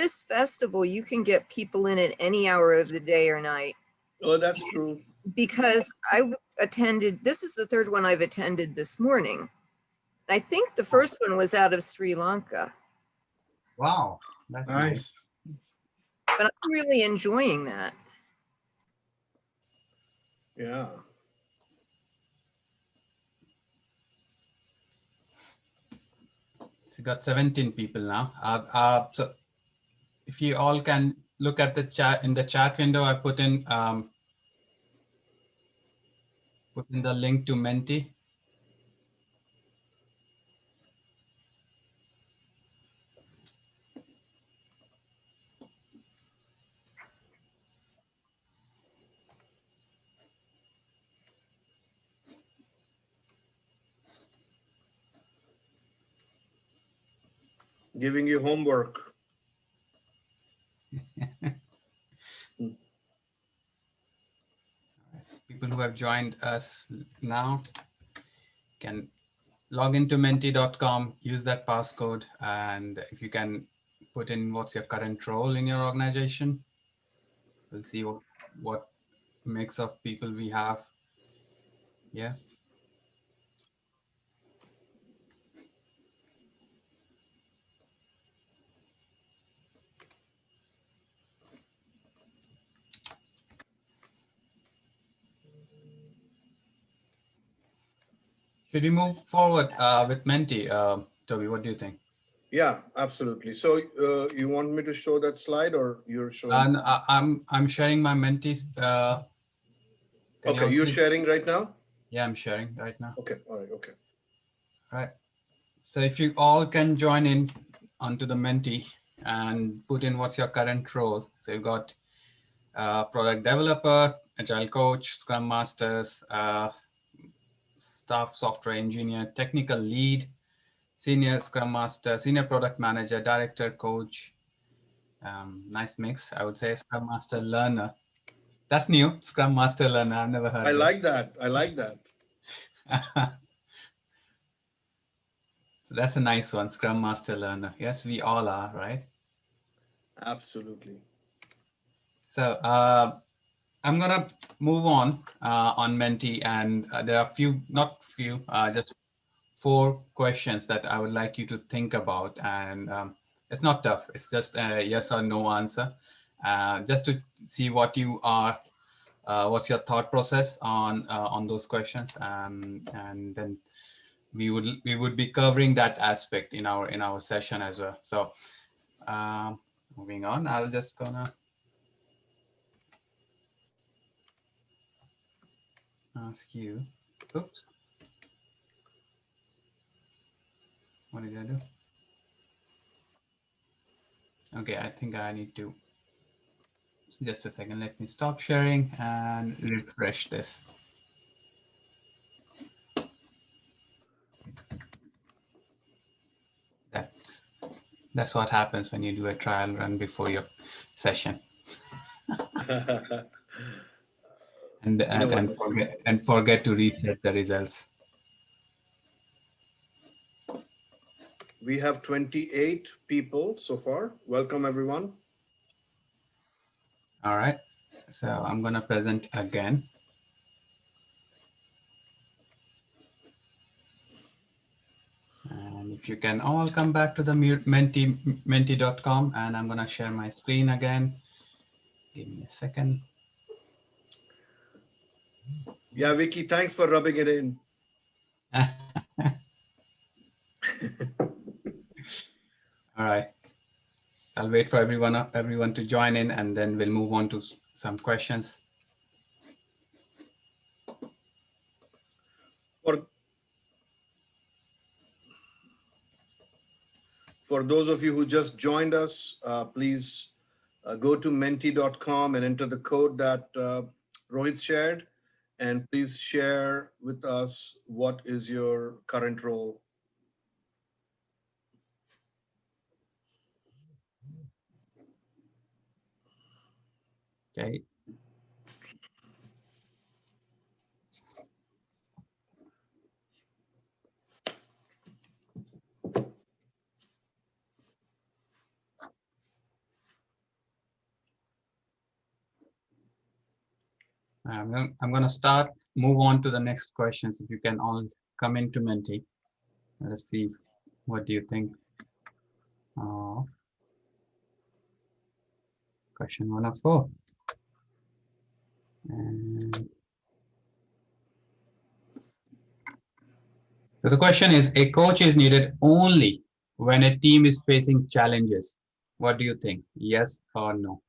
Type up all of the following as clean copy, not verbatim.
this festival, you can get people in at any hour of the day or night. Oh, that's true. Because I attended, this is the third one I've attended this morning. I think the first one was out of Sri Lanka. Wow, that's nice. But I'm really enjoying that. Yeah. So got 17 people now. So if you all can look at the chat, in the chat window, I put in the link to Menti. Giving you homework. People who have joined us now can log into menti.com, use that passcode, and if you can put in what's your current role in your organization, we'll see what mix of people we have. Yeah. Should we move forward with Menti? Toby, what do you think? Yeah, absolutely. So you want me to show that slide, or you're showing? I'm sharing my Menti's. Okay, you're sharing right now? Yeah, I'm sharing right now. Okay, all right, okay. All right. So if you all can join in onto the Menti and put in what's your current role. So you've got product developer, Agile Coach, Scrum Masters, staff software engineer, technical lead, senior Scrum Master, senior product manager, director, coach. Nice mix, I would say. Scrum Master learner. That's new, Scrum Master learner. I've never heard I this. like that. I like that. So that's a nice one, Scrum Master learner. Yes, we all are, right? Absolutely. So I'm gonna move on Menti, and there are just 4 questions that I would like you to think about, and it's not tough. It's just a yes or no answer, just to see what you are, what's your thought process on those questions, and then we would be covering that aspect in our session as well. So moving on, I'll just gonna ask you. Oops. What did I do? Okay, I think I need to, just a second, let me stop sharing and refresh this. That's what happens when you do a trial run before your session. and forget to reset the results. We have 28 people so far. Welcome, everyone. All right, so I'm going to present again. And if you can all come back to the menti.com, and I'm going to share my screen again. Give me a second. Yeah, Vicky, thanks for rubbing it in. All right. I'll wait for everyone to join in, and then we'll move on to some questions. For those of you who just joined us, please go to menti.com and enter the code that Rohit shared. And please share with us what is your current role. Okay. I'm going to move on to the next questions. If you can all come into Menti. Let's see. What do you think of question 104? And so the question is, a coach is needed only when a team is facing challenges. What do you think? Yes or no?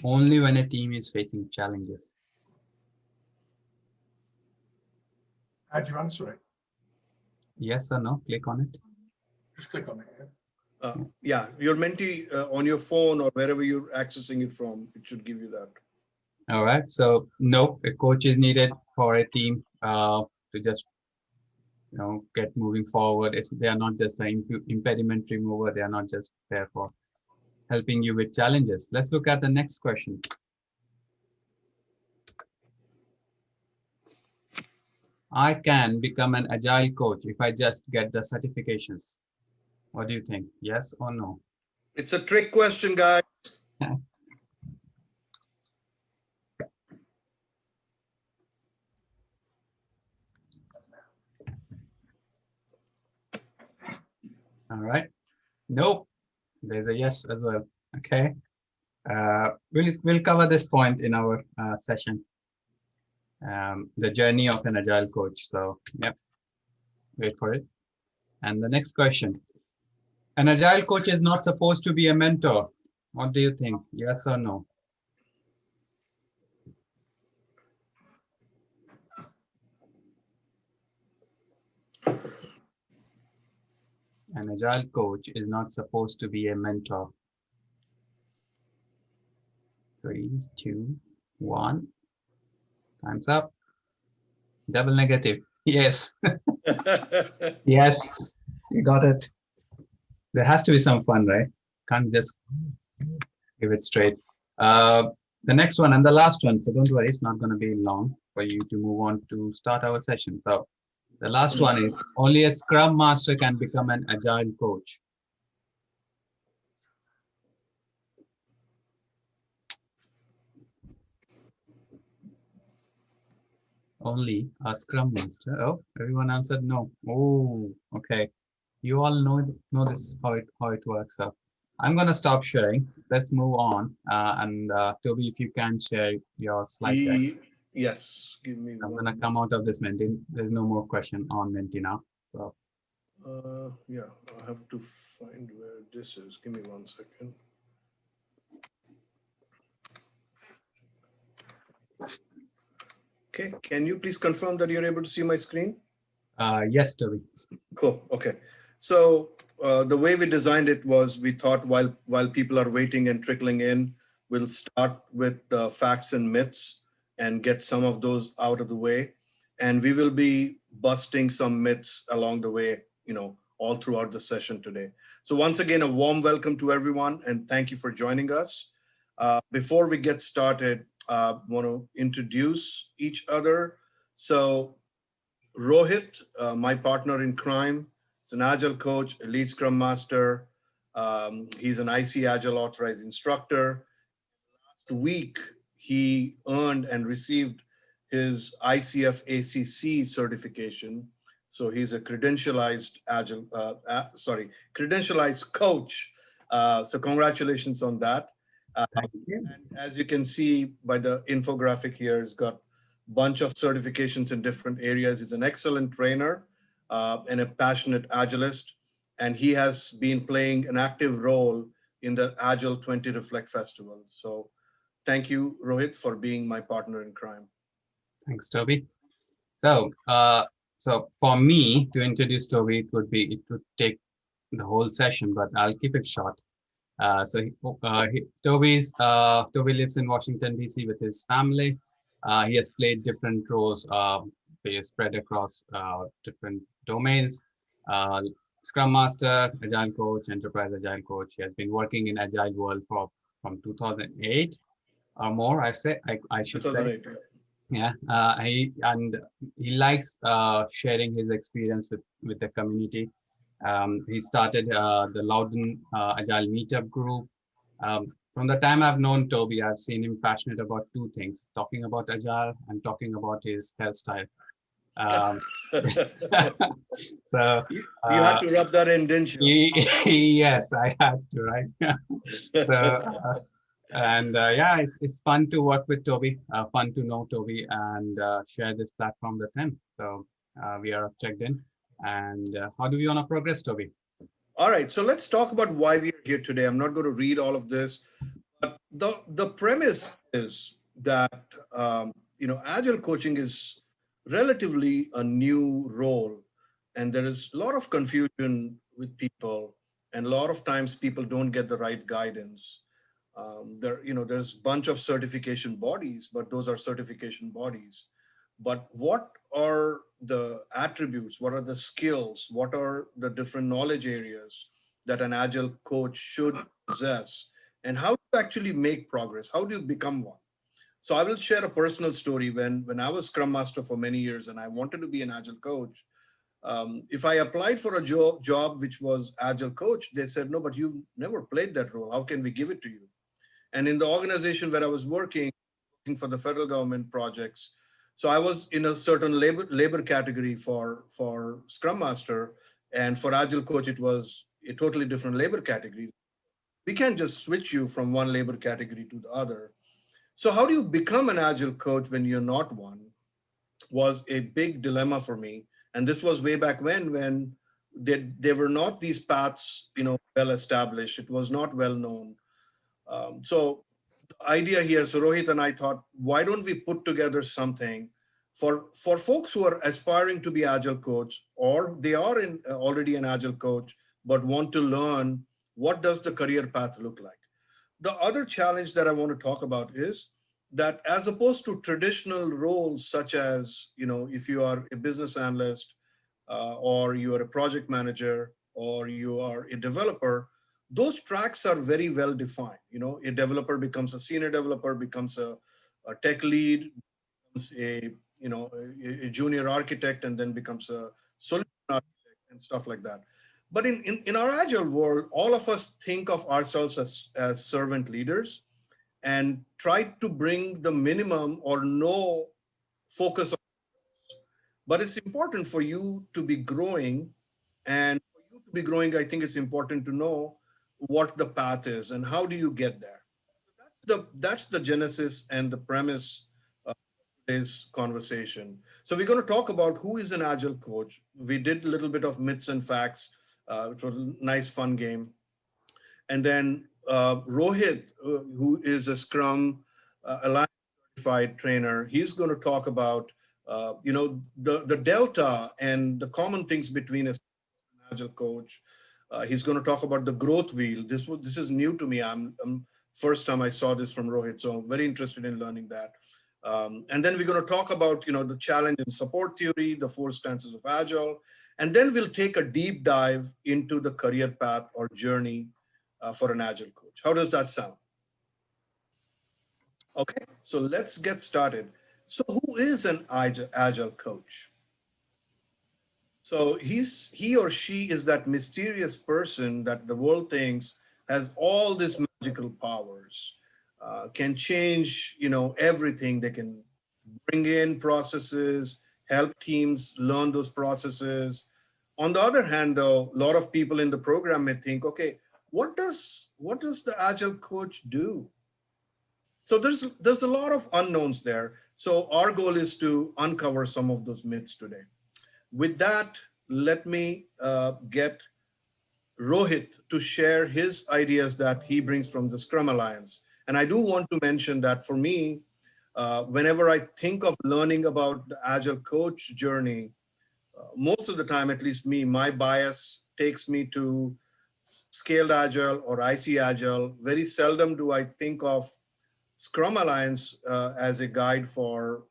Only when a team is facing challenges. How'd you answer it? Yes or no? Click on it. Just click on it. Yeah. Yeah, your Menti on your phone or wherever you're accessing it from, it should give you that. All right. So no, a coach is needed for a team to just get moving forward. They are not just an impediment remover. They are not just there for helping you with challenges. Let's look at the next question. I can become an agile coach if I just get the certifications. What do you think? Yes or no? It's a trick question, guys. All right. Nope. There's a yes as well. Okay. We'll cover this point in our session. The journey of an agile coach. So, yep. Wait for it. And the next question. An agile coach is not supposed to be a mentor. What do you think? Yes or no? An agile coach is not supposed to be a mentor. 3, 2, 1. Time's up. Double negative. Yes. Yes. You got it. There has to be some fun, right? Can't just give it straight. The next one and the last one. So don't worry, it's not going to be long for you to move on to start our session. So the last one is only a Scrum Master can become an agile coach. Only a Scrum Master. Oh, everyone answered no. Oh, okay. You all know this how it works. So I'm gonna stop sharing. Let's move on. And Toby, if you can share your slide deck. Yes, give me I'm one. gonna come out of this Menti. There's no more question on Menti now. So Yeah, I have to find where this is. Give me 1 second. Okay, can you please confirm that you're able to see my screen? yes, Toby. Cool. Okay. So the way we designed it was we thought while people are waiting and trickling in, we'll start with facts and myths and get some of those out of the way. And we will be busting some myths along the way, all throughout the session today. So once again, a warm welcome to everyone and thank you for joining us. Before we get started, I want to introduce each other. So Rohit, my partner in crime, is an Agile coach, a lead Scrum Master. He's an ICAgile authorized instructor. Last week, he earned and received his ICF ACC certification. So he's a credentialized credentialized coach. So congratulations on that. Thank you. And as you can see by the infographic here, he's got bunch of certifications in different areas. He's an excellent trainer and a passionate Agilist. And he has been playing an active role in the Agile 20 Reflect Festival. So thank you, Rohit, for being my partner in crime. Thanks, Toby. So, so for me to introduce Toby, it would take the whole session, but I'll keep it short. Toby lives in Washington, D.C. with his family. He has played different roles. He is spread across different domains. Scrum Master, Agile Coach, Enterprise Agile Coach. He has been working in Agile world from 2008 or more. I should 2008, say. Yeah, he likes sharing his experience with the community. He started the Loudon Agile Meetup group. From the time I've known Toby, I've seen him passionate about two things: talking about Agile and talking about his health style. Um, so you had to rub that in, didn't you? yes, I had to, right? So yeah, it's fun to work with Toby, fun to know Toby and share this platform with him. So we are checked in. And how do we want to progress, Toby? All right, so let's talk about why we are here today. I'm not going to read all of this, but the premise is that agile coaching is relatively a new role, and there is a lot of confusion with people, and a lot of times people don't get the right guidance. There's a bunch of certification bodies, but those are certification bodies. But what are the attributes? What are the skills? What are the different knowledge areas that an agile coach should possess? And how to actually make progress? How do you become one? So I will share a personal story. When I was Scrum Master for many years and I wanted to be an agile coach, if I applied for a job which was agile coach, they said, no, but you've never played that role. How can we give it to you? And in the organization where I was working for the federal government projects, so I was in a certain labor category for Scrum Master, and for Agile Coach, it was a totally different labor category. We can't just switch you from one labor category to the other. So how do you become an Agile Coach when you're not one? Was a big dilemma for me. And this was way back when there were not these paths, well established. It was not well known. So the idea here, so Rohit and I thought, why don't we put together something for folks who are aspiring to be Agile coach, or they are already an Agile coach, but want to learn what does the career path look like. The other challenge that I want to talk about is that as opposed to traditional roles, such as, if you are a business analyst or you are a project manager or you are a developer, those tracks are very well defined. A developer becomes a senior developer, becomes a tech lead, becomes a junior architect, and then becomes a solution architect and stuff like that. But in our agile world, all of us think of ourselves as servant leaders and try to bring the minimum or no focus on. But it's important for you to be growing, and for you to be growing, I think it's important to know what the path is and how do you get there. That's the genesis and the premise of today's conversation. So we're going to talk about who is an agile coach. We did a little bit of myths and facts, which was a nice fun game. And then Rohit, who is a Scrum Alliance certified trainer, he's going to talk about the delta and the common things between a agile coach. He's going to talk about the growth wheel. This is new to me. I'm first time I saw this from Rohit, so I'm very interested in learning that. And then we're going to talk about the challenge and support theory, the 4 stances of agile, and then we'll take a deep dive into the career path or journey for an agile coach. How does that sound? Okay, so let's get started. So who is an agile coach? So he or she is that mysterious person that the world thinks has all these magical powers, can change, everything. They can bring in processes, help teams learn those processes. On the other hand, though, a lot of people in the program may think, okay, what does the agile coach do? So there's a lot of unknowns there. So our goal is to uncover some of those myths today. With that, let me get Rohit to share his ideas that he brings from the Scrum Alliance. And I do want to mention that for me, whenever I think of learning about the Agile coach journey, most of the time, at least me, my bias takes me to Scaled Agile or ICAgile. Very seldom do I think of Scrum Alliance as a guide for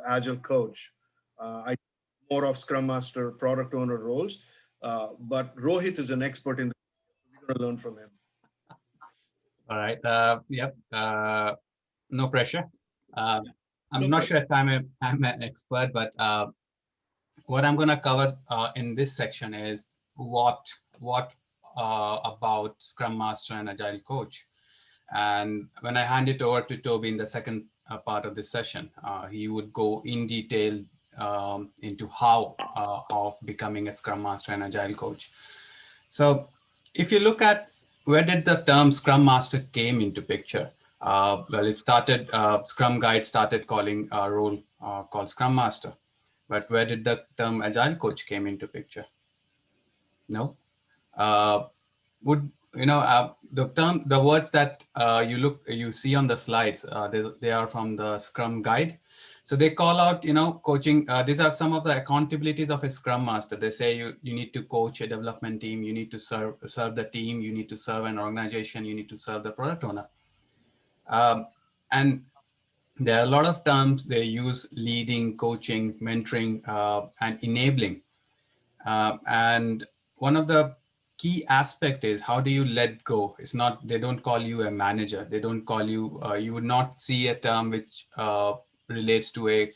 Agile coach. I more of Scrum Master, product owner roles, but Rohit is an expert in. We're going to learn from him. All right. Yep. No pressure. I'm No not pressure. sure if I'm an expert, but what I'm going to cover in this section is what about Scrum Master and Agile Coach. And when I hand it over to Toby in the second part of this session, he would go in detail into how of becoming a Scrum Master and Agile Coach. So if you look at where did the term Scrum Master came into picture? Well, it started, Scrum Guide started calling a role called Scrum Master. But where did the term Agile Coach came into picture? No. Would the words that you see on the slides, they are from the Scrum Guide. So they call out, coaching. These are some of the accountabilities of a Scrum Master. They say you need to coach a development team, you need to serve the team, you need to serve an organization, you need to serve the product owner. And there are a lot of terms they use: leading, coaching, mentoring, and enabling. And one of the key aspect is, how do you let go? It's not, they don't call you a manager. They don't call you, you would not see a term which relates to a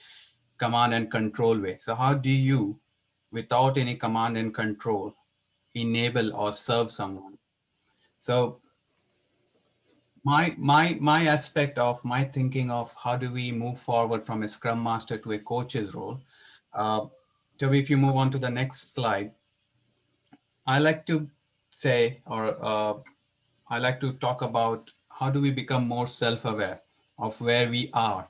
command and control way. So how do you, without any command and control, enable or serve someone? So my aspect of my thinking of how do we move forward from a Scrum Master to a coach's role. Toby, if you move on to the next slide, I like to say, or I like to talk about how do we become more self-aware of where we are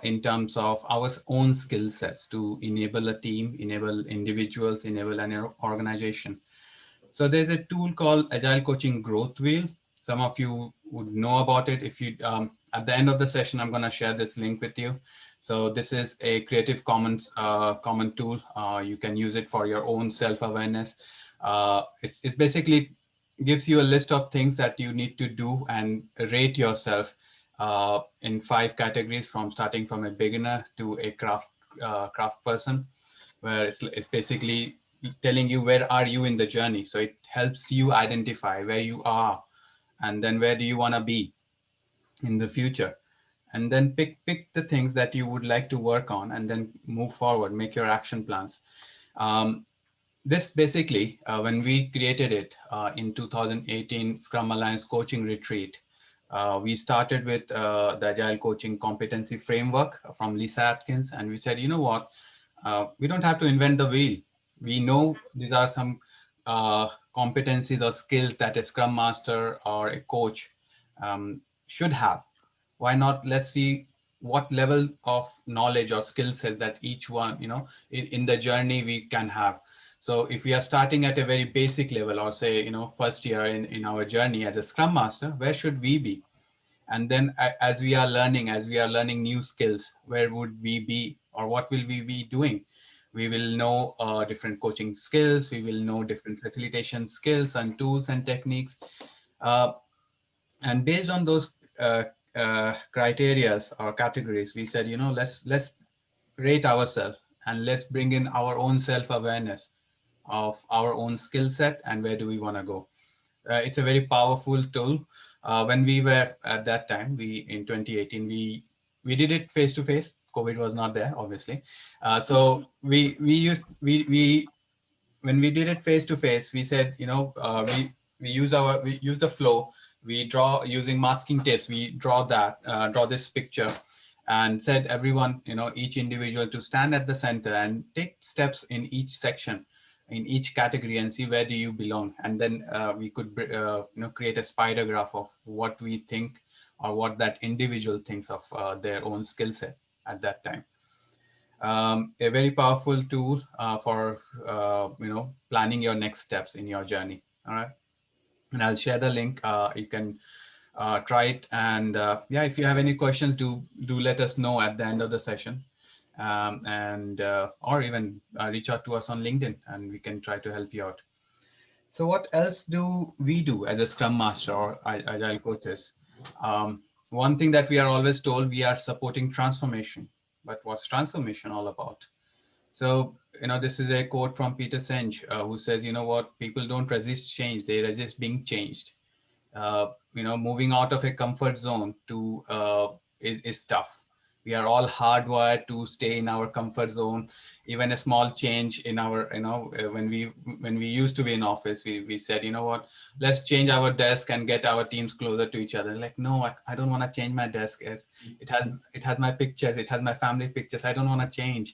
in terms of our own skill sets to enable a team, enable individuals, enable an organization. So there's a tool called Agile Coaching Growth Wheel. Some of you would know about it. If you, at the end of the session, I'm going to share this link with you. So this is a Creative Commons common tool. You can use it for your own self-awareness. It's basically gives you a list of things that you need to do and rate yourself in 5 categories, from starting from a beginner to a craft person, where it's basically telling you where are you in the journey. So it helps you identify where you are, and then where do you want to be in the future, and then pick the things that you would like to work on, and then move forward, make your action plans. This basically, when we created it in 2018 Scrum Alliance coaching retreat, we started with the Agile Coaching Competency framework from Lisa Atkins. And we said, you know what, we don't have to invent the wheel. We know these are some competencies or skills that a Scrum Master or a coach should have. Why not? Let's see what level of knowledge or skill set that each one, in the journey we can have. So if we are starting at a very basic level, or say, first year in our journey as a Scrum Master, where should we be? And then as we are learning new skills, where would we be, or what will we be doing? We will know different coaching skills. We will know different facilitation skills and tools and techniques. And based on those criterias or categories, we said, let's rate ourselves, and let's bring in our own self-awareness of our own skill set and where do we want to go. It's a very powerful tool. When we were at that time, in 2018, we did it face to face. COVID was not there, obviously. So we when we did it face to face, we said, we use the flow. We draw using masking tapes. We draw this picture, and said everyone, each individual to stand at the center and take steps in each section, in each category, and see where do you belong. And then we could create a spider graph of what we think, or what that individual thinks of their own skill set at that time. A very powerful tool for planning your next steps in your journey. All right, and I'll share the link. You can try it, and yeah, if you have any questions, do let us know at the end of the session, and or even reach out to us on LinkedIn, and we can try to help you out. So what else do we do as a Scrum Master or Agile coaches? One thing that we are always told, we are supporting transformation. But what's transformation all about? So, this is a quote from Peter Senge, who says, what, people don't resist change, they resist being changed. Moving out of a comfort zone is tough. We are all hardwired to stay in our comfort zone. Even a small change in our, when we used to be in office, we said, you know what, let's change our desk and get our teams closer to each other. Like, no, I don't want to change my desk. As it has my pictures, it has my family pictures. I don't want to change.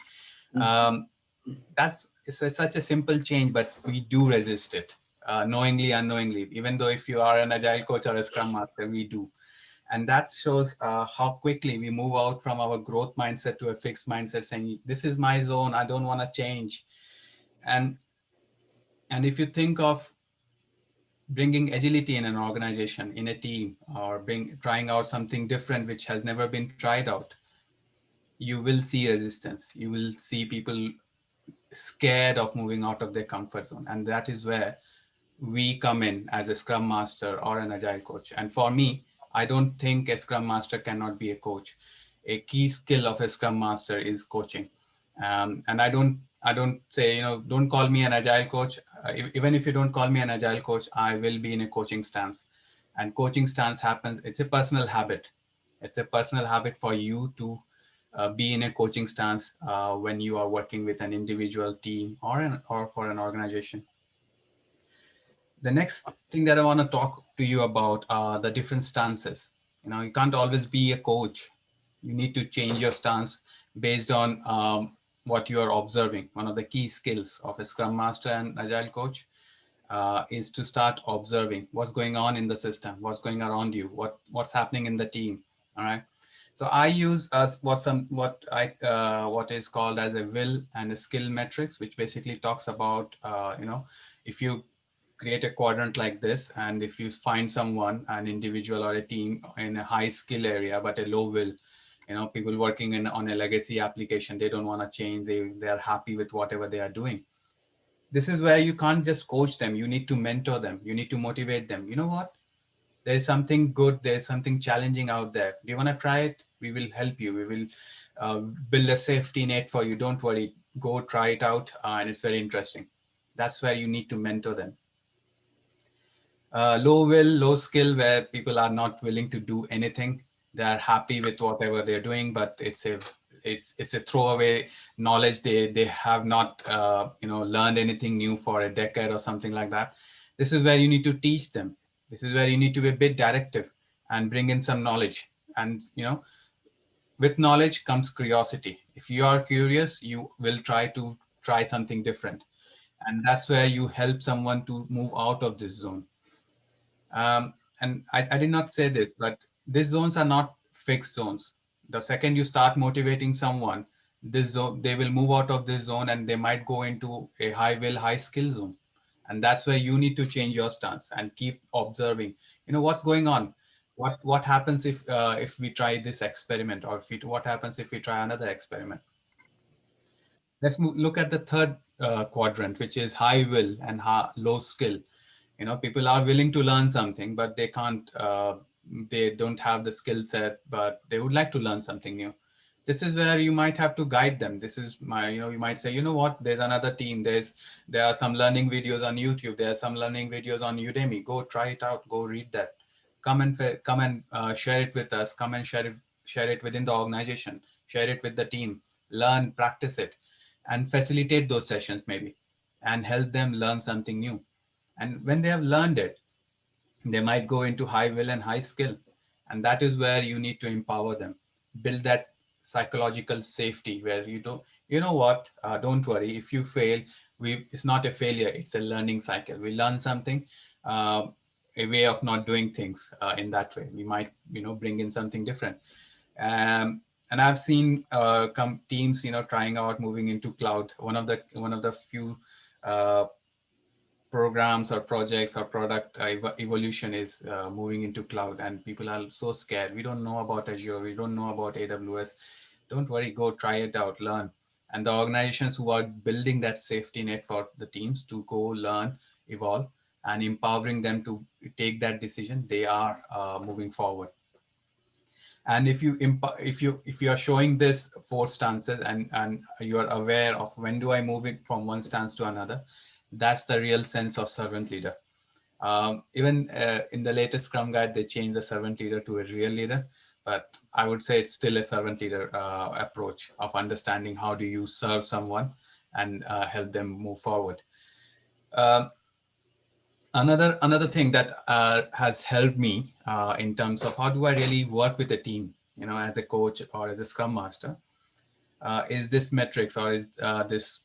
Such a simple change, but we do resist it, knowingly, unknowingly. Even though if you are an agile coach or a scrum master, we do. And that shows how quickly we move out from our growth mindset to a fixed mindset, saying, this is my zone, I don't want to change. And if you think of bringing agility in an organization, in a team, or trying out something different which has never been tried out, you will see resistance. You will see people scared of moving out of their comfort zone. And that is where we come in as a scrum master or an agile coach. And for me, I don't think a scrum master cannot be a coach. A key skill of a scrum master is coaching. And I don't say, don't call me an agile coach. Even if you don't call me an agile coach, I will be in a coaching stance. And coaching stance happens, it's a personal habit. It's a personal habit for you to be in a coaching stance when you are working with an individual team or for an organization. The next thing that I want to talk to you about are the different stances. You can't always be a coach. You need to change your stance based on what you are observing. One of the key skills of a scrum master and agile coach is to start observing what's going on in the system, what's going around you, what's happening in the team. All right. So I use what is called as a will and a skill metrics, which basically talks about if you create a quadrant like this, and if you find someone, an individual or a team in a high skill area but a low will, people working on a legacy application, they don't want to change, they are happy with whatever they are doing. This is where you can't just coach them. You need to mentor them. You need to motivate them. You know what? There is something good. There is something challenging out there. Do you want to try it? We will help you. We will build a safety net for you. Don't worry. Go try it out. And it's very interesting. That's where you need to mentor them. Low will, low skill, where people are not willing to do anything. They are happy with whatever they're doing, but it's a throwaway knowledge. They have not learned anything new for a decade or something like that. This is where you need to teach them. This is where you need to be a bit directive and bring in some knowledge. And with knowledge comes curiosity. If you are curious, you will try something different. And that's where you help someone to move out of this zone. And I did not say this, but these zones are not fixed zones. The second you start motivating someone, this zone, they will move out of this zone and they might go into a high will, high skill zone. And that's where you need to change your stance and keep observing, what's going on. What happens if we try this experiment, or what happens if we try another experiment? Let's look at the third quadrant, which is high will and low skill. People are willing to learn something, but they can't, they don't have the skill set, but they would like to learn something new. This is where you might have to guide them. This is you might say, you know what, there's another team. There are some learning videos on YouTube. There are some learning videos on Udemy. Go try it out. Go read that. Come and share it with us. Come and share it within the organization. Share it with the team. Learn, practice it, and facilitate those sessions maybe, and help them learn something new. And when they have learned it, they might go into high will and high skill. And that is where you need to empower them, build that psychological safety where you know what, don't worry. If you fail, it's not a failure. It's a learning cycle. We learn something, a way of not doing things in that way. We might, bring in something different. And I've seen teams, trying out moving into cloud. One of the few programs or projects or product evolution is moving into cloud, and people are so scared. We don't know about Azure. We don't know about AWS. Don't worry, go try it out, learn. And the organizations who are building that safety net for the teams to go learn, evolve, and empowering them to take that decision, they are moving forward. And if you are showing this 4 stances and you are aware of when do I move it from one stance to another, that's the real sense of servant leader. Even in the latest Scrum guide, they changed the servant leader to a real leader. but I would say it's still a servant leader approach of understanding how do you serve someone and help them move forward. Another thing that has helped me in terms of how do I really work with a team, as a coach or as a Scrum Master, is this metrics, or is this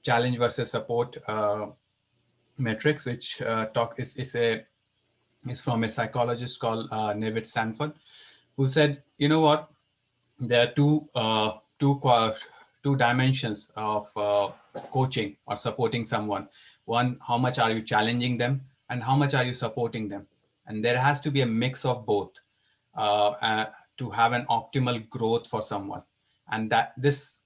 challenge versus support metrics, which is from a psychologist called Nevitt Sanford, who said, you know what, there are two dimensions of coaching or supporting someone. One, how much are you challenging them, and how much are you supporting them? And there has to be a mix of both to have an optimal growth for someone. And that this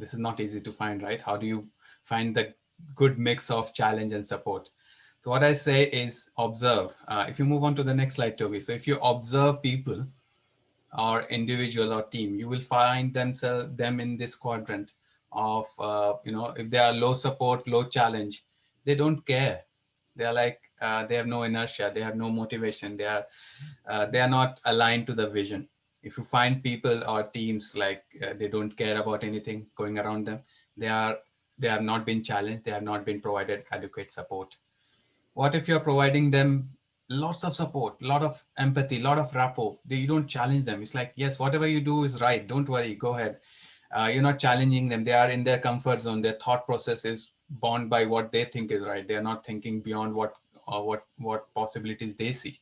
is not easy to find, right? How do you find the good mix of challenge and support? So what I say is observe. If you move on to the next slide, Toby. So if you observe people or individual or team, you will find them in this quadrant of, if they are low support, low challenge, they don't care. They are like, they have no inertia, they have no motivation, they are not aligned to the vision. If you find people or teams like they don't care about anything going around them, they have not been challenged, they have not been provided adequate support. What if you're providing them lots of support, lot of empathy, lot of rapport? You don't challenge them. It's like, yes, whatever you do is right. Don't worry, go ahead. You're not challenging them. They are in their comfort zone. Their thought process is bound by what they think is right. They're not thinking beyond what possibilities they see.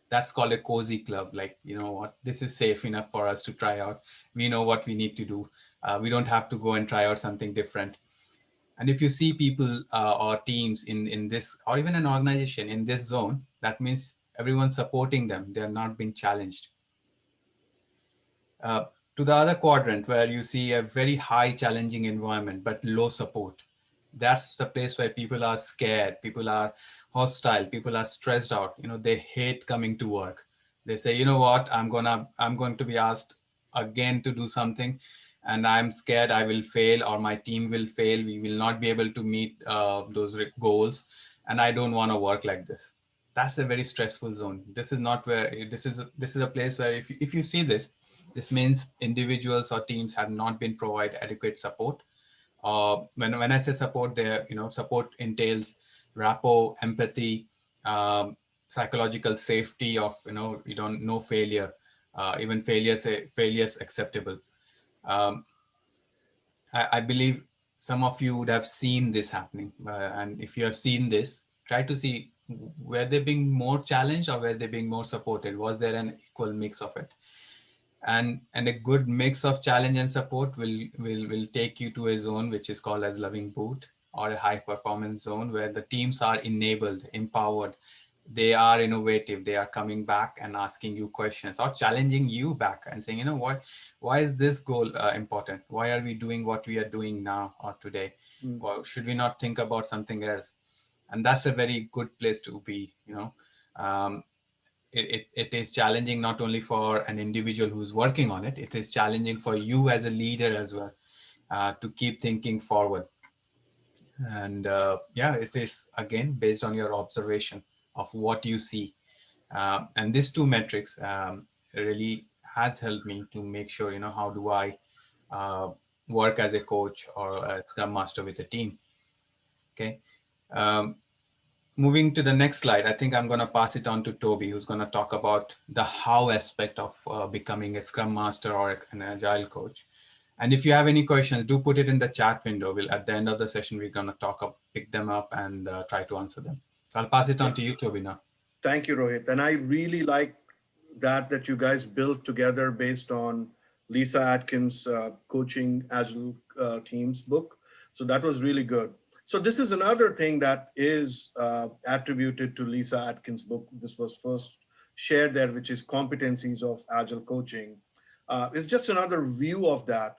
That's called a cozy club. Like, you know what, this is safe enough for us to try out. We know what we need to do. We don't have to go and try out something different. And if you see people or teams in this, or even an organization in this zone, that means everyone's supporting them. They're not being challenged. To the other quadrant, where you see a very high challenging environment, but low support. That's the place where people are scared, people are hostile, people are stressed out. They hate coming to work. They say, you know what, I'm going to be asked again to do something, and I'm scared I will fail, or my team will fail. We will not be able to meet those goals. And I don't want to work like this. That's a very stressful zone. This is not where, this is a place where if you see this, this means individuals or teams have not been provided adequate support. When I say support, there, support entails rapport, empathy, psychological safety of, you don't know failure, even failures acceptable. I believe some of you would have seen this happening. And if you have seen this, try to see, were they being more challenged or were they being more supported? Was there an equal mix of it? And a good mix of challenge and support will take you to a zone which is called as loving boot, or a high performance zone, where the teams are enabled, empowered, they are innovative, they are coming back and asking you questions, or challenging you back and saying, why is this goal important? Why are we doing what we are doing now or today? Or should we not think about something else? And that's a very good place to be. It is challenging not only for an individual who's working on it, it is challenging for you as a leader as well, to keep thinking forward. And it is again based on your observation of what you see. And these two metrics really has helped me to make sure, how do I work as a coach or a Scrum Master with a team. Okay. Moving to the next slide, I think I'm going to pass it on to Toby, who's going to talk about the how aspect of becoming a Scrum Master or an Agile coach. And if you have any questions, do put it in the chat window. At the end of the session, we're going to pick them up and try to answer them. So I'll pass it on to you, Toby, now. Thank you, Rohit. And I really like that you guys built together based on Lisa Atkins' Coaching Agile Teams book. So that was really good. So this is another thing that is attributed to Lisa Atkins' book. This was first shared there, which is Competencies of Agile Coaching. It's just another view of that.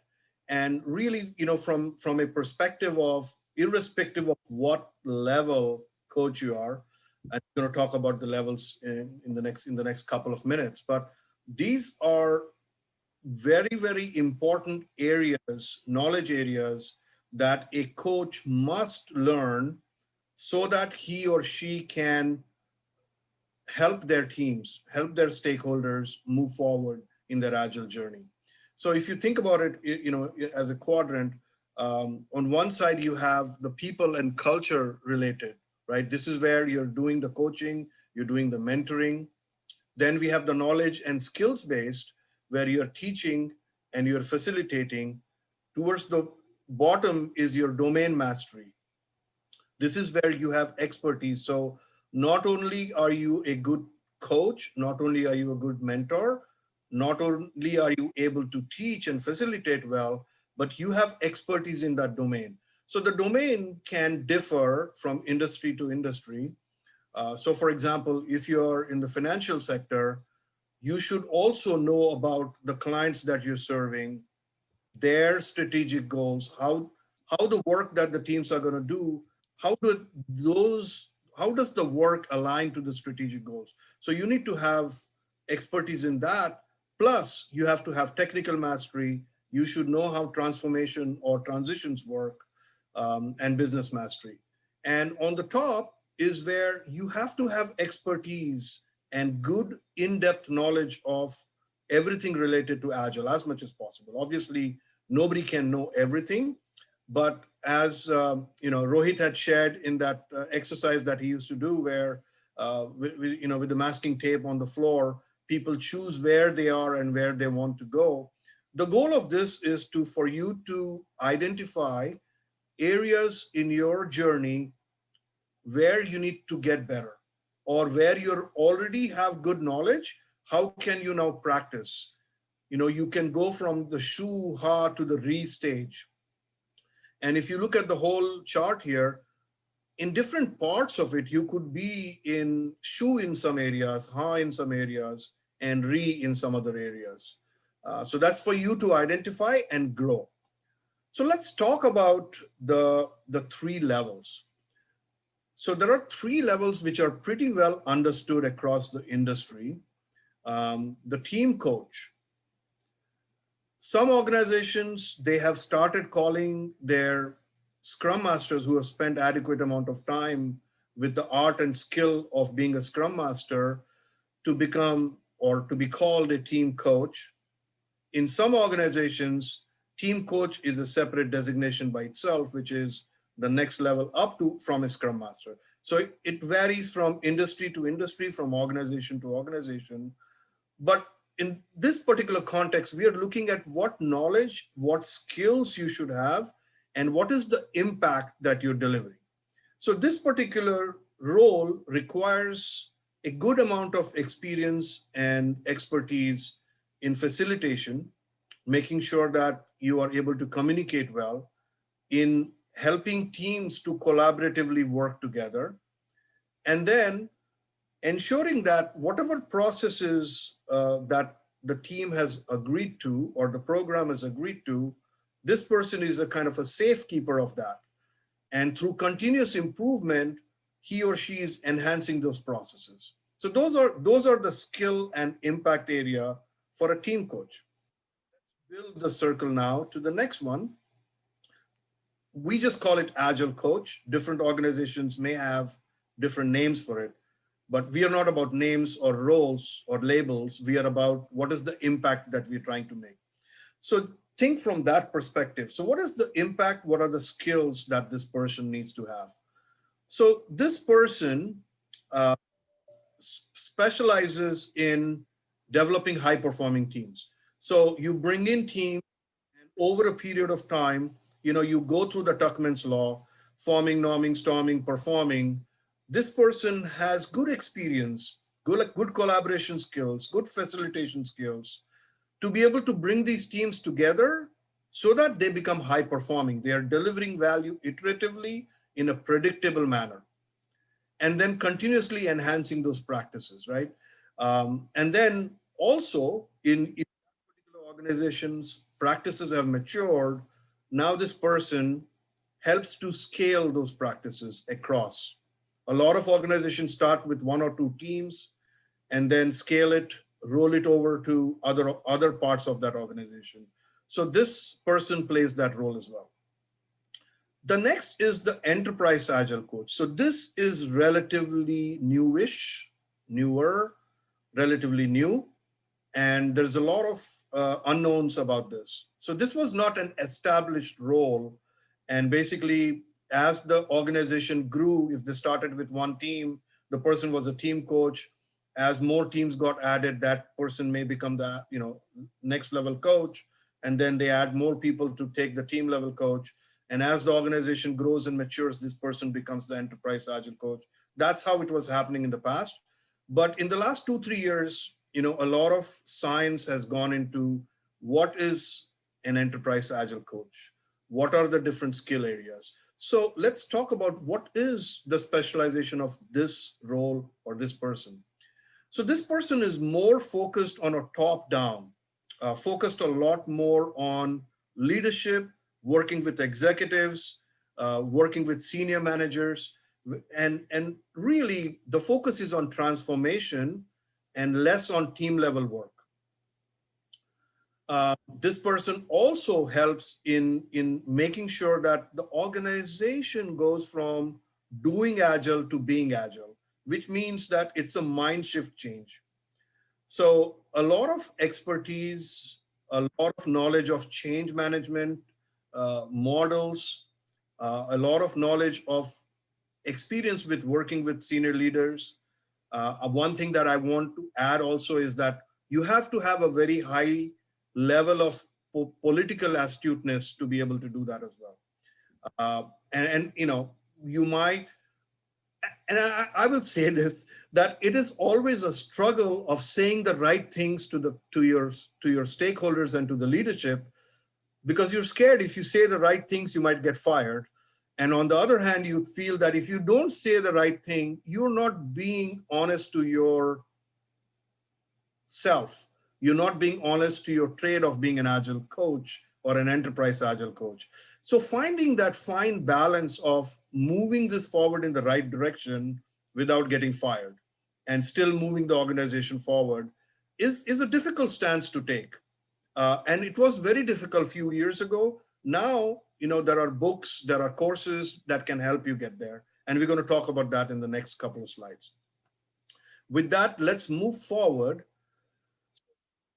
And really, from a perspective of, irrespective of what level coach you are, I'm going to talk about the levels in the next couple of minutes, but these are very, very important areas, knowledge areas that a coach must learn so that he or she can help their teams, help their stakeholders move forward in their Agile journey. So if you think about it, as a quadrant, on one side, you have the people and culture related, right? This is where you're doing the coaching, you're doing the mentoring. Then we have the knowledge and skills based, where you're teaching and you're facilitating. Towards the bottom is your domain mastery. This is where you have expertise. So not only are you a good coach, not only are you a good mentor, not only are you able to teach and facilitate well, but you have expertise in that domain. So the domain can differ from industry to industry. So for example, if you're in the financial sector, you should also know about the clients that you're serving, their strategic goals, how the work that the teams are going to do, how does the work align to the strategic goals? So you need to have expertise in that. Plus, you have to have technical mastery. You should know how transformation or transitions work, and business mastery. And on the top is where you have to have expertise and good in-depth knowledge of everything related to Agile as much as possible. Obviously, nobody can know everything, but as Rohit had shared in that exercise that he used to do, where with the masking tape on the floor, people choose where they are and where they want to go. The goal of this is for you to identify areas in your journey where you need to get better, or where you already have good knowledge. How can you now practice? You can go from the shu, ha to the re stage. And if you look at the whole chart here, in different parts of it, you could be in shu in some areas, ha in some areas, and re in some other areas. So that's for you to identify and grow. So let's talk about the three levels. So there are three levels which are pretty well understood across the industry. The team coach. Some organizations, they have started calling their Scrum Masters who have spent adequate amount of time with the art and skill of being a Scrum Master to become or to be called a team coach. In some organizations, team coach is a separate designation by itself, which is the next level up from a Scrum Master. So it varies from industry to industry, from organization to organization. But in this particular context, we are looking at what knowledge, what skills you should have, and what is the impact that you're delivering. So this particular role requires a good amount of experience and expertise in facilitation, making sure that you are able to communicate well, in helping teams to collaboratively work together, and then ensuring that whatever processes that the team has agreed to or the program has agreed to, this person is a kind of a safekeeper of that. And through continuous improvement, he or she is enhancing those processes. So those are the skill and impact area for a team coach. Let's build the circle now to the next one. We just call it Agile Coach. Different organizations may have different names for it, but we are not about names or roles or labels. We are about what is the impact that we're trying to make. So think from that perspective. So what is the impact? What are the skills that this person needs to have? So this person specializes in developing high-performing teams. So you bring in teams, and over a period of time, you go through the Tuckman's law, forming, norming, storming, performing. This person has good experience, good collaboration skills, good facilitation skills to be able to bring these teams together so that they become high-performing. They are delivering value iteratively in a predictable manner, and then continuously enhancing those practices, right? And then also in particular organizations, practices have matured. Now this person helps to scale those practices across. A lot of organizations start with one or two teams and then scale it, roll it over to other parts of that organization. So this person plays that role as well. The next is the enterprise Agile coach. So this is relatively newer, relatively new. And there's a lot of unknowns about this. So this was not an established role. And basically, as the organization grew, if they started with one team, the person was a team coach. As more teams got added, that person may become the next level coach. And then they add more people to take the team level coach. And as the organization grows and matures, this person becomes the enterprise agile coach. That's how it was happening in the past. But in the last 2-3 years, a lot of science has gone into what is an enterprise agile coach? What are the different skill areas? So let's talk about what is the specialization of this role or this person. So this person is more focused on a top down, focused a lot more on leadership, working with executives, working with senior managers, and really the focus is on transformation and less on team level work. This person also helps in making sure that the organization goes from doing agile to being agile, which means that it's a mind shift change. So a lot of expertise, a lot of knowledge of change management, models, a lot of knowledge of experience with working with senior leaders. One thing that I want to add also is that you have to have a very high level of political astuteness to be able to do that as well. You might, and I will say this, that it is always a struggle of saying the right things to your stakeholders and to the leadership, because you're scared if you say the right things, you might get fired. And on the other hand, you feel that if you don't say the right thing, you're not being honest to yourself. You're not being honest to your trade of being an agile coach or an enterprise agile coach. So finding that fine balance of moving this forward in the right direction without getting fired and still moving the organization forward is a difficult stance to take. And it was very difficult a few years ago. Now, there are books, there are courses that can help you get there. And we're going to talk about that in the next couple of slides. With that, let's move forward.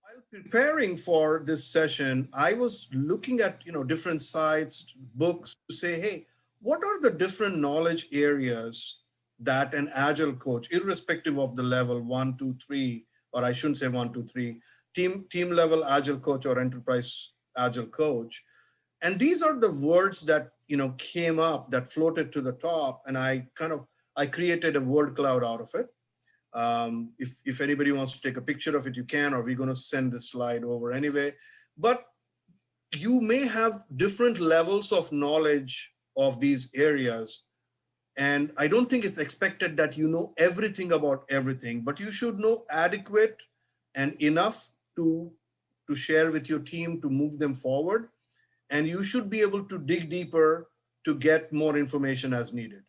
While preparing for this session, I was looking at, different sites, books to say, hey, what are the different knowledge areas that an agile coach, irrespective of the level 1, 2, 3, or I shouldn't say 1, 2, 3, team level agile coach or enterprise agile coach. And these are the words that, came up, that floated to the top. And I created a word cloud out of it. If anybody wants to take a picture of it, you can, or we're going to send this slide over anyway. But you may have different levels of knowledge of these areas. And I don't think it's expected that you know everything about everything, but you should know adequate and enough to share with your team to move them forward. And you should be able to dig deeper to get more information as needed.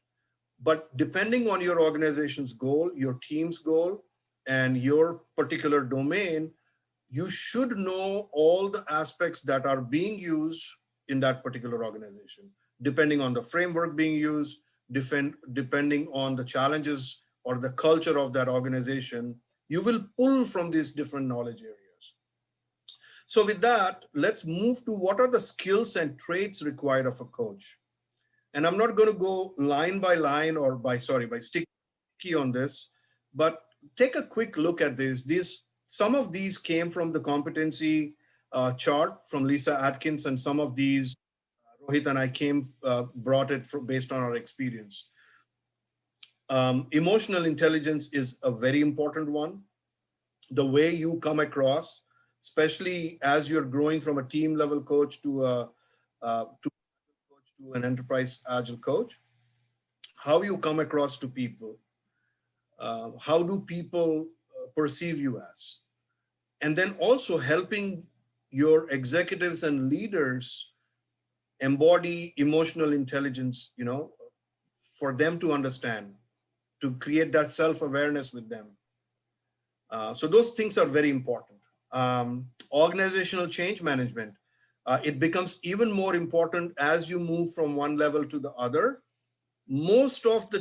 But depending on your organization's goal, your team's goal, and your particular domain, you should know all the aspects that are being used in that particular organization, depending on the framework being used, depending on the challenges or the culture of that organization. You will pull from these different knowledge areas. So with that, let's move to what are the skills and traits required of a coach. And I'm not going to go line by line or by sticky on this, but take a quick look at this. Some of these came from the competency chart from Lisa Atkins, and some of these Rohit and I brought it based on our experience. Emotional intelligence is a very important one. The way you come across, especially as you're growing from a team level coach to an enterprise agile coach, how you come across to people, how do people perceive you as, and then also helping your executives and leaders embody emotional intelligence, for them to understand, to create that self-awareness with them. So those things are very important. Organizational change management. It becomes even more important as you move from one level to the other. Most of the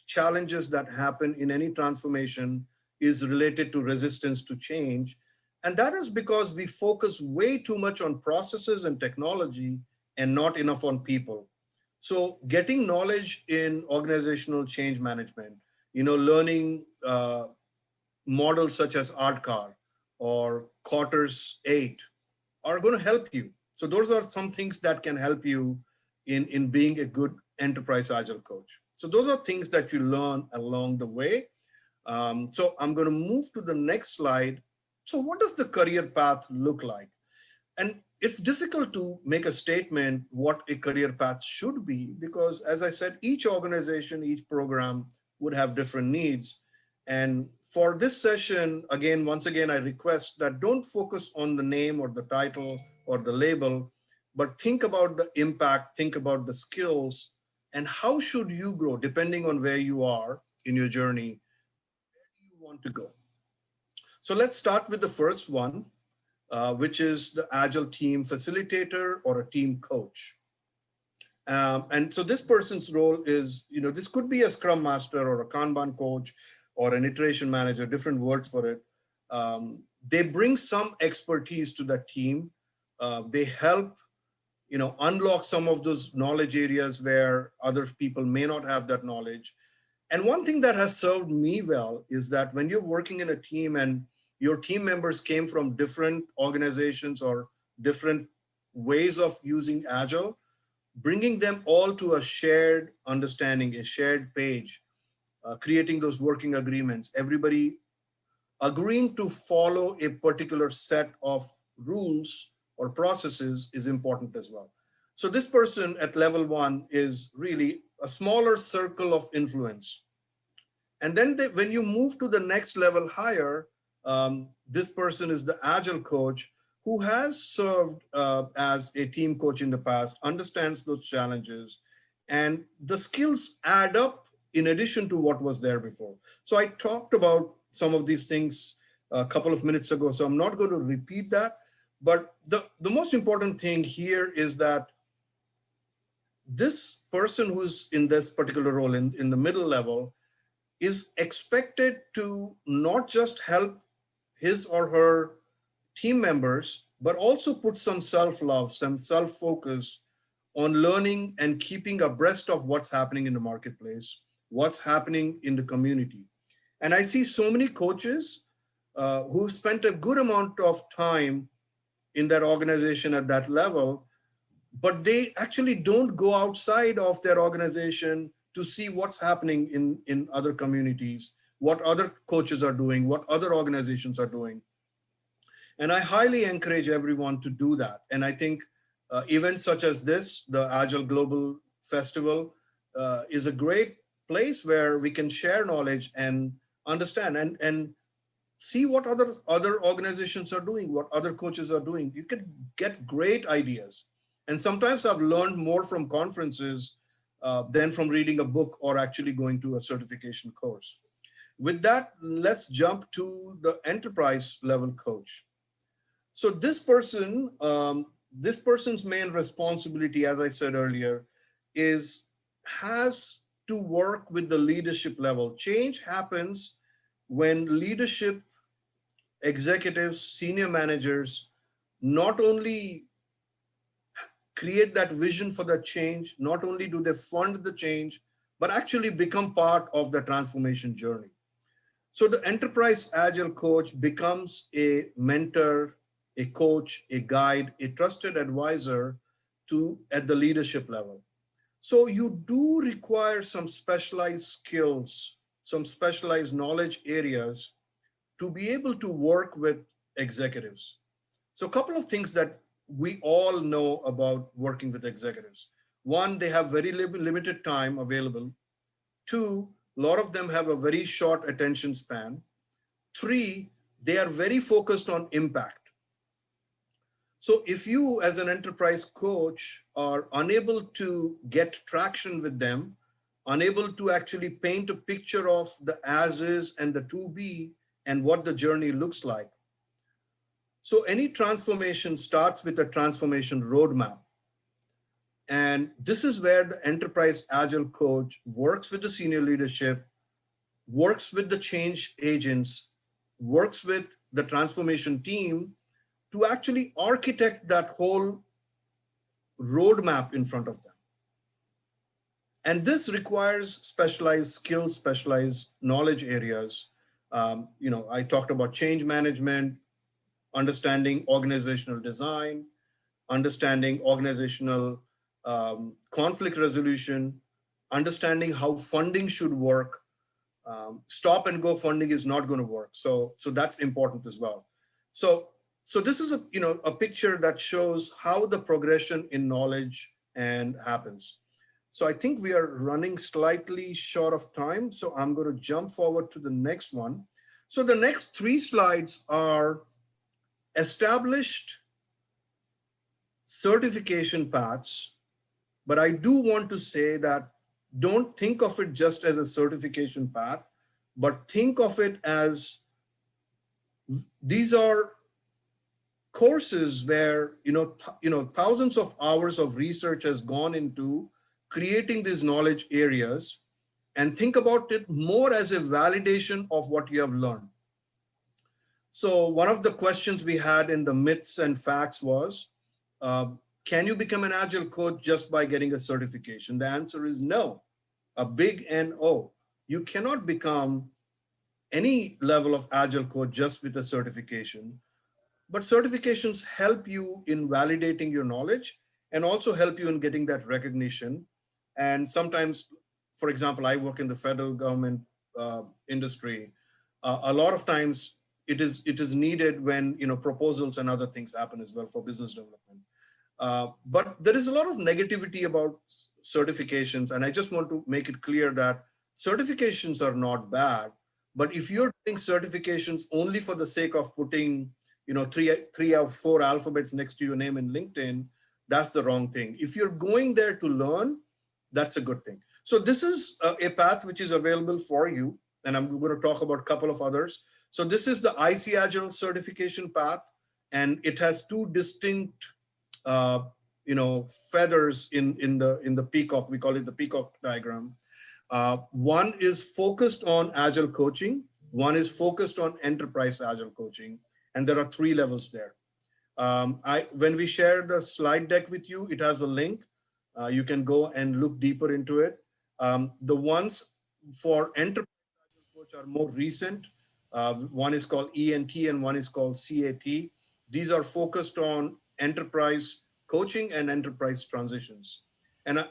challenges that happen in any transformation is related to resistance to change. And that is because we focus way too much on processes and technology and not enough on people. So getting knowledge in organizational change management, learning models such as ARTCAR or Cotter's 8 are going to help you. So those are some things that can help you in being a good enterprise agile coach. So those are things that you learn along the way. So I'm going to move to the next slide. So what does the career path look like? And it's difficult to make a statement what a career path should be, because as I said, each organization, each program would have different needs. And for this session, once again, I request that don't focus on the name or the title or the label, but think about the impact, think about the skills, and how should you grow depending on where you are in your journey. Where do you want to go? So let's start with the first one, which is the Agile team facilitator or a team coach. And so this person's role is, this could be a Scrum master or a Kanban coach or an iteration manager, different words for it. They bring some expertise to the team. They help, unlock some of those knowledge areas where other people may not have that knowledge. And one thing that has served me well is that when you're working in a team and your team members came from different organizations or different ways of using Agile, bringing them all to a shared understanding, a shared page, creating those working agreements, everybody agreeing to follow a particular set of rules or processes is important as well. So this person at level 1 is really a smaller circle of influence. And then when you move to the next level higher, this person is the Agile coach who has served as a team coach in the past, understands those challenges, and the skills add up in addition to what was there before. So I talked about some of these things a couple of minutes ago, so I'm not going to repeat that. But the most important thing here is that this person who's in this particular role in the middle level is expected to not just help his or her team members, but also put some self-love, some self-focus on learning and keeping abreast of what's happening in the marketplace, what's happening in the community. And I see so many coaches who've spent a good amount of time in that organization at that level, but they actually don't go outside of their organization to see what's happening in other communities, what other coaches are doing, what other organizations are doing. And I highly encourage everyone to do that. And I think events such as this, the Agile Global Festival, is a great place where we can share knowledge and understand and see what other organizations are doing, what other coaches are doing. You can get great ideas. And sometimes I've learned more from conferences than from reading a book or actually going to a certification course. With that, let's jump to the enterprise level coach. So this person's main responsibility, as I said earlier, has to work with the leadership level. Change happens when leadership executives, senior managers, not only create that vision for the change, not only do they fund the change, but actually become part of the transformation journey. So the enterprise agile coach becomes a mentor, a coach, a guide, a trusted advisor at the leadership level. So you do require some specialized skills, some specialized knowledge areas to be able to work with executives. So a couple of things that we all know about working with executives. One, they have very limited time available. Two, a lot of them have a very short attention span. Three, they are very focused on impact. So if you as an enterprise coach are unable to get traction with them, unable to actually paint a picture of the as is and the to be and what the journey looks like. So any transformation starts with a transformation roadmap. And this is where the enterprise agile coach works with the senior leadership, works with the change agents, works with the transformation team to actually architect that whole roadmap in front of them. And this requires specialized skills, specialized knowledge areas. I talked about change management, understanding organizational design, understanding organizational conflict resolution, understanding how funding should work. Stop and go funding is not going to work. So that's important as well. So this is a picture that shows how the progression in knowledge and happens. So I think we are running slightly short of time. So I'm going to jump forward to the next one. So the next 3 slides are established certification paths. But I do want to say that don't think of it just as a certification path, but think of it as these are courses where thousands of hours of research has gone into creating these knowledge areas, and think about it more as a validation of what you have learned. So one of the questions we had in the myths and facts was, can you become an Agile coach just by getting a certification? The answer is no, a big no. You cannot become any level of Agile coach just with a certification, but certifications help you in validating your knowledge and also help you in getting that recognition. And sometimes, for example, I work in the federal government industry. A lot of times it is needed when proposals and other things happen as well for business development. But there is a lot of negativity about certifications, and I just want to make it clear that certifications are not bad. But if you're doing certifications only for the sake of putting, 3 or 4 alphabets next to your name in LinkedIn, that's the wrong thing. If you're going there to learn, that's a good thing. So this is a path which is available for you, and I'm going to talk about a couple of others. So this is the ICAgile certification path, and it has 2 distinct, feathers in the peacock. We call it the peacock diagram. One is focused on Agile coaching. One is focused on enterprise Agile coaching. And there are 3 levels there. When we share the slide deck with you, it has a link. You can go and look deeper into it. The ones for enterprise Agile coach are more recent. One is called ENT and one is called CAT. These are focused on enterprise coaching and enterprise transitions. And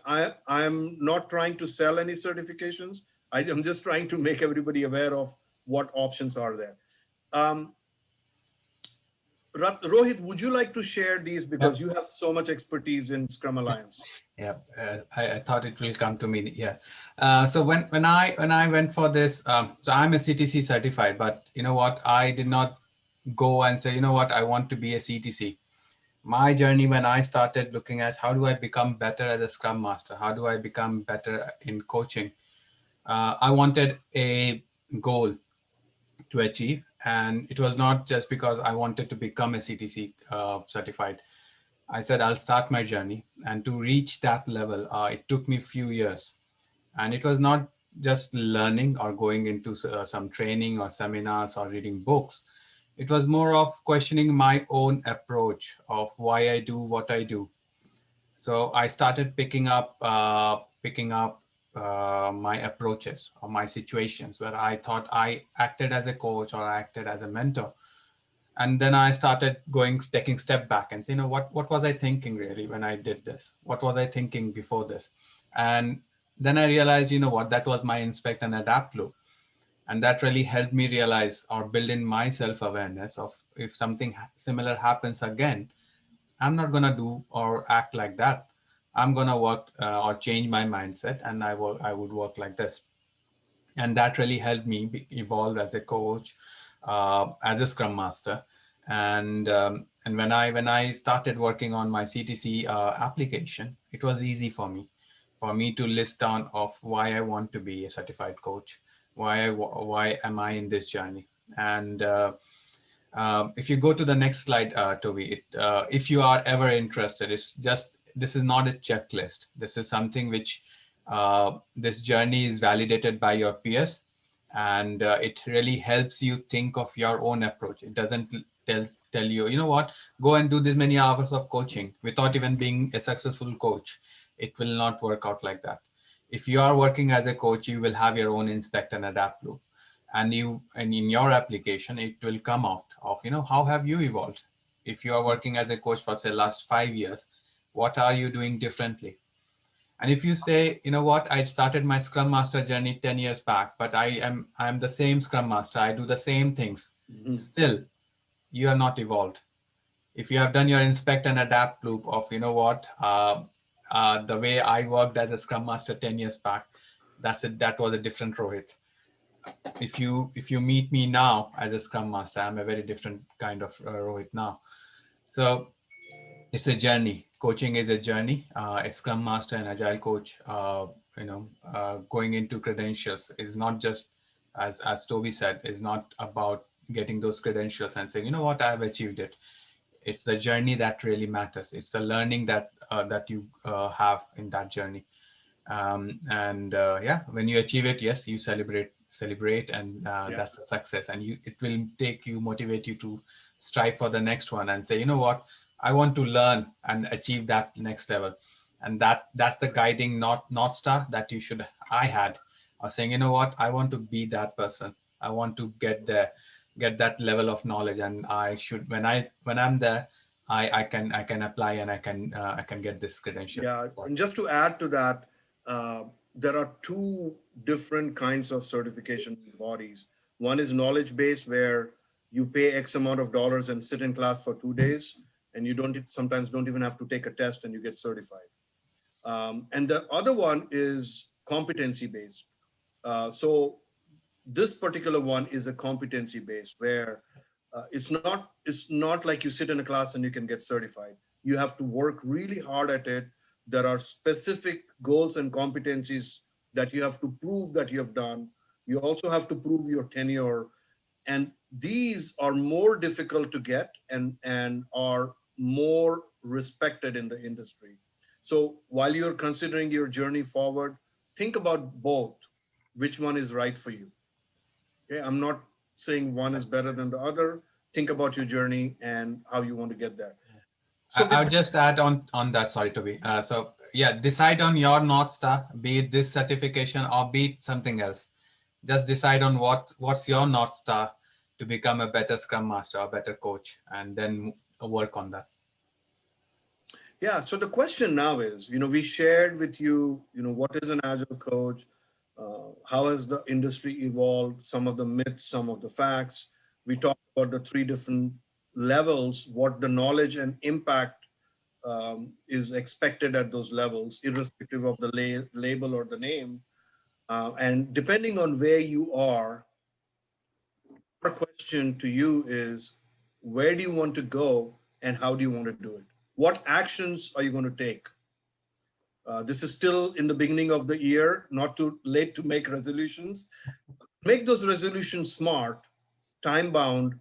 I'm not trying to sell any certifications. I'm just trying to make everybody aware of what options are there. Rohit, would you like to share these, because you have so much expertise in Scrum Alliance? Yeah, I thought it will come to me. Yeah. So when I went for this, so I'm a CTC certified, but you know what? I did not go and say, you know what, I want to be a CTC. My journey, when I started looking at how do I become better as a Scrum Master, how do I become better in coaching, I wanted a goal to achieve, and it was not just because I wanted to become a CTC certified. I said I'll start my journey, and to reach that level, it took me a few years, and it was not just learning or going into some training or seminars or reading books. It was more of questioning my own approach of why I do what I do. So I started picking up my approaches or my situations where I thought I acted as a coach or I acted as a mentor. And then I started taking step back and say, what was I thinking really when I did this? What was I thinking before this? And then I realized, that was my inspect and adapt loop. And that really helped me realize or build in my self-awareness of if something similar happens again, I'm not going to do or act like that. I'm going to work or change my mindset, and I would work like this. And that really helped me evolve as a coach, as a Scrum Master. And when I started working on my CTC application, it was easy for me to list down of why I want to be a certified coach, why am I in this journey. And if you go to the next slide, Toby, if you are ever interested, this is not a checklist. This is something which this journey is validated by your peers. and it really helps you think of your own approach. It doesn't tell you, you know what, go and do this many hours of coaching without even being a successful coach. It will not work out like that. If you are working as a coach, you will have your own inspect and adapt loop, and in your application it will come out of, how have you evolved. If you are working as a coach for say last 5 years, what are you doing differently? And if you say, you know what, I started my Scrum Master journey 10 years back, but I'm the same Scrum Master, I do the same things, still, you are not evolved. If you have done your inspect and adapt loop of, the way I worked as a Scrum Master 10 years back, that's it. That was a different Rohit. If you meet me now as a Scrum Master, I'm a very different kind of Rohit now. So it's a journey. Coaching is a journey. A Scrum Master and Agile Coach, going into credentials is not just, as Toby said, is not about getting those credentials and saying, you know what, I have achieved it. It's the journey that really matters. It's the learning that you have in that journey. When you achieve it, yes, you celebrate, and that's a success. And it will motivate you to strive for the next one and say, you know what, I want to learn and achieve that next level. And that's the guiding North Star that I had. I was saying, you know what, I want to be that person. I want to get that level of knowledge, and I should, when I'm there, I can apply, and I can get this credential. Yeah, and just to add to that, there are two different kinds of certification bodies. One is knowledge based, where you pay X amount of dollars and sit in class for 2 days, and you sometimes don't even have to take a test, and you get certified. And the other one is competency based. So this particular one is a competency based, where it's not like you sit in a class and you can get certified. You have to work really hard at it. There are specific goals and competencies that you have to prove that you have done. You also have to prove your tenure, and these are more difficult to get and are more respected in the industry. So while you're considering your journey forward, think about both. Which one is right for you? Okay, I'm not saying one is better than the other. Think about your journey and how you want to get there. So I'll just add on that. Sorry, Toby. So yeah, decide on your North Star, be it this certification or be it something else. Just decide on what's your North Star to become a better Scrum Master or better coach, and then work on that. Yeah. So the question now is, we shared with you, what is an Agile coach? How has the industry evolved? Some of the myths, some of the facts. We talked about the 3 different levels, what the knowledge and impact is expected at those levels, irrespective of the label or the name. And depending on where you are, our question to you is, where do you want to go and how do you want to do it? What actions are you going to take? This is still in the beginning of the year, not too late to make resolutions. Make those resolutions smart, time bound,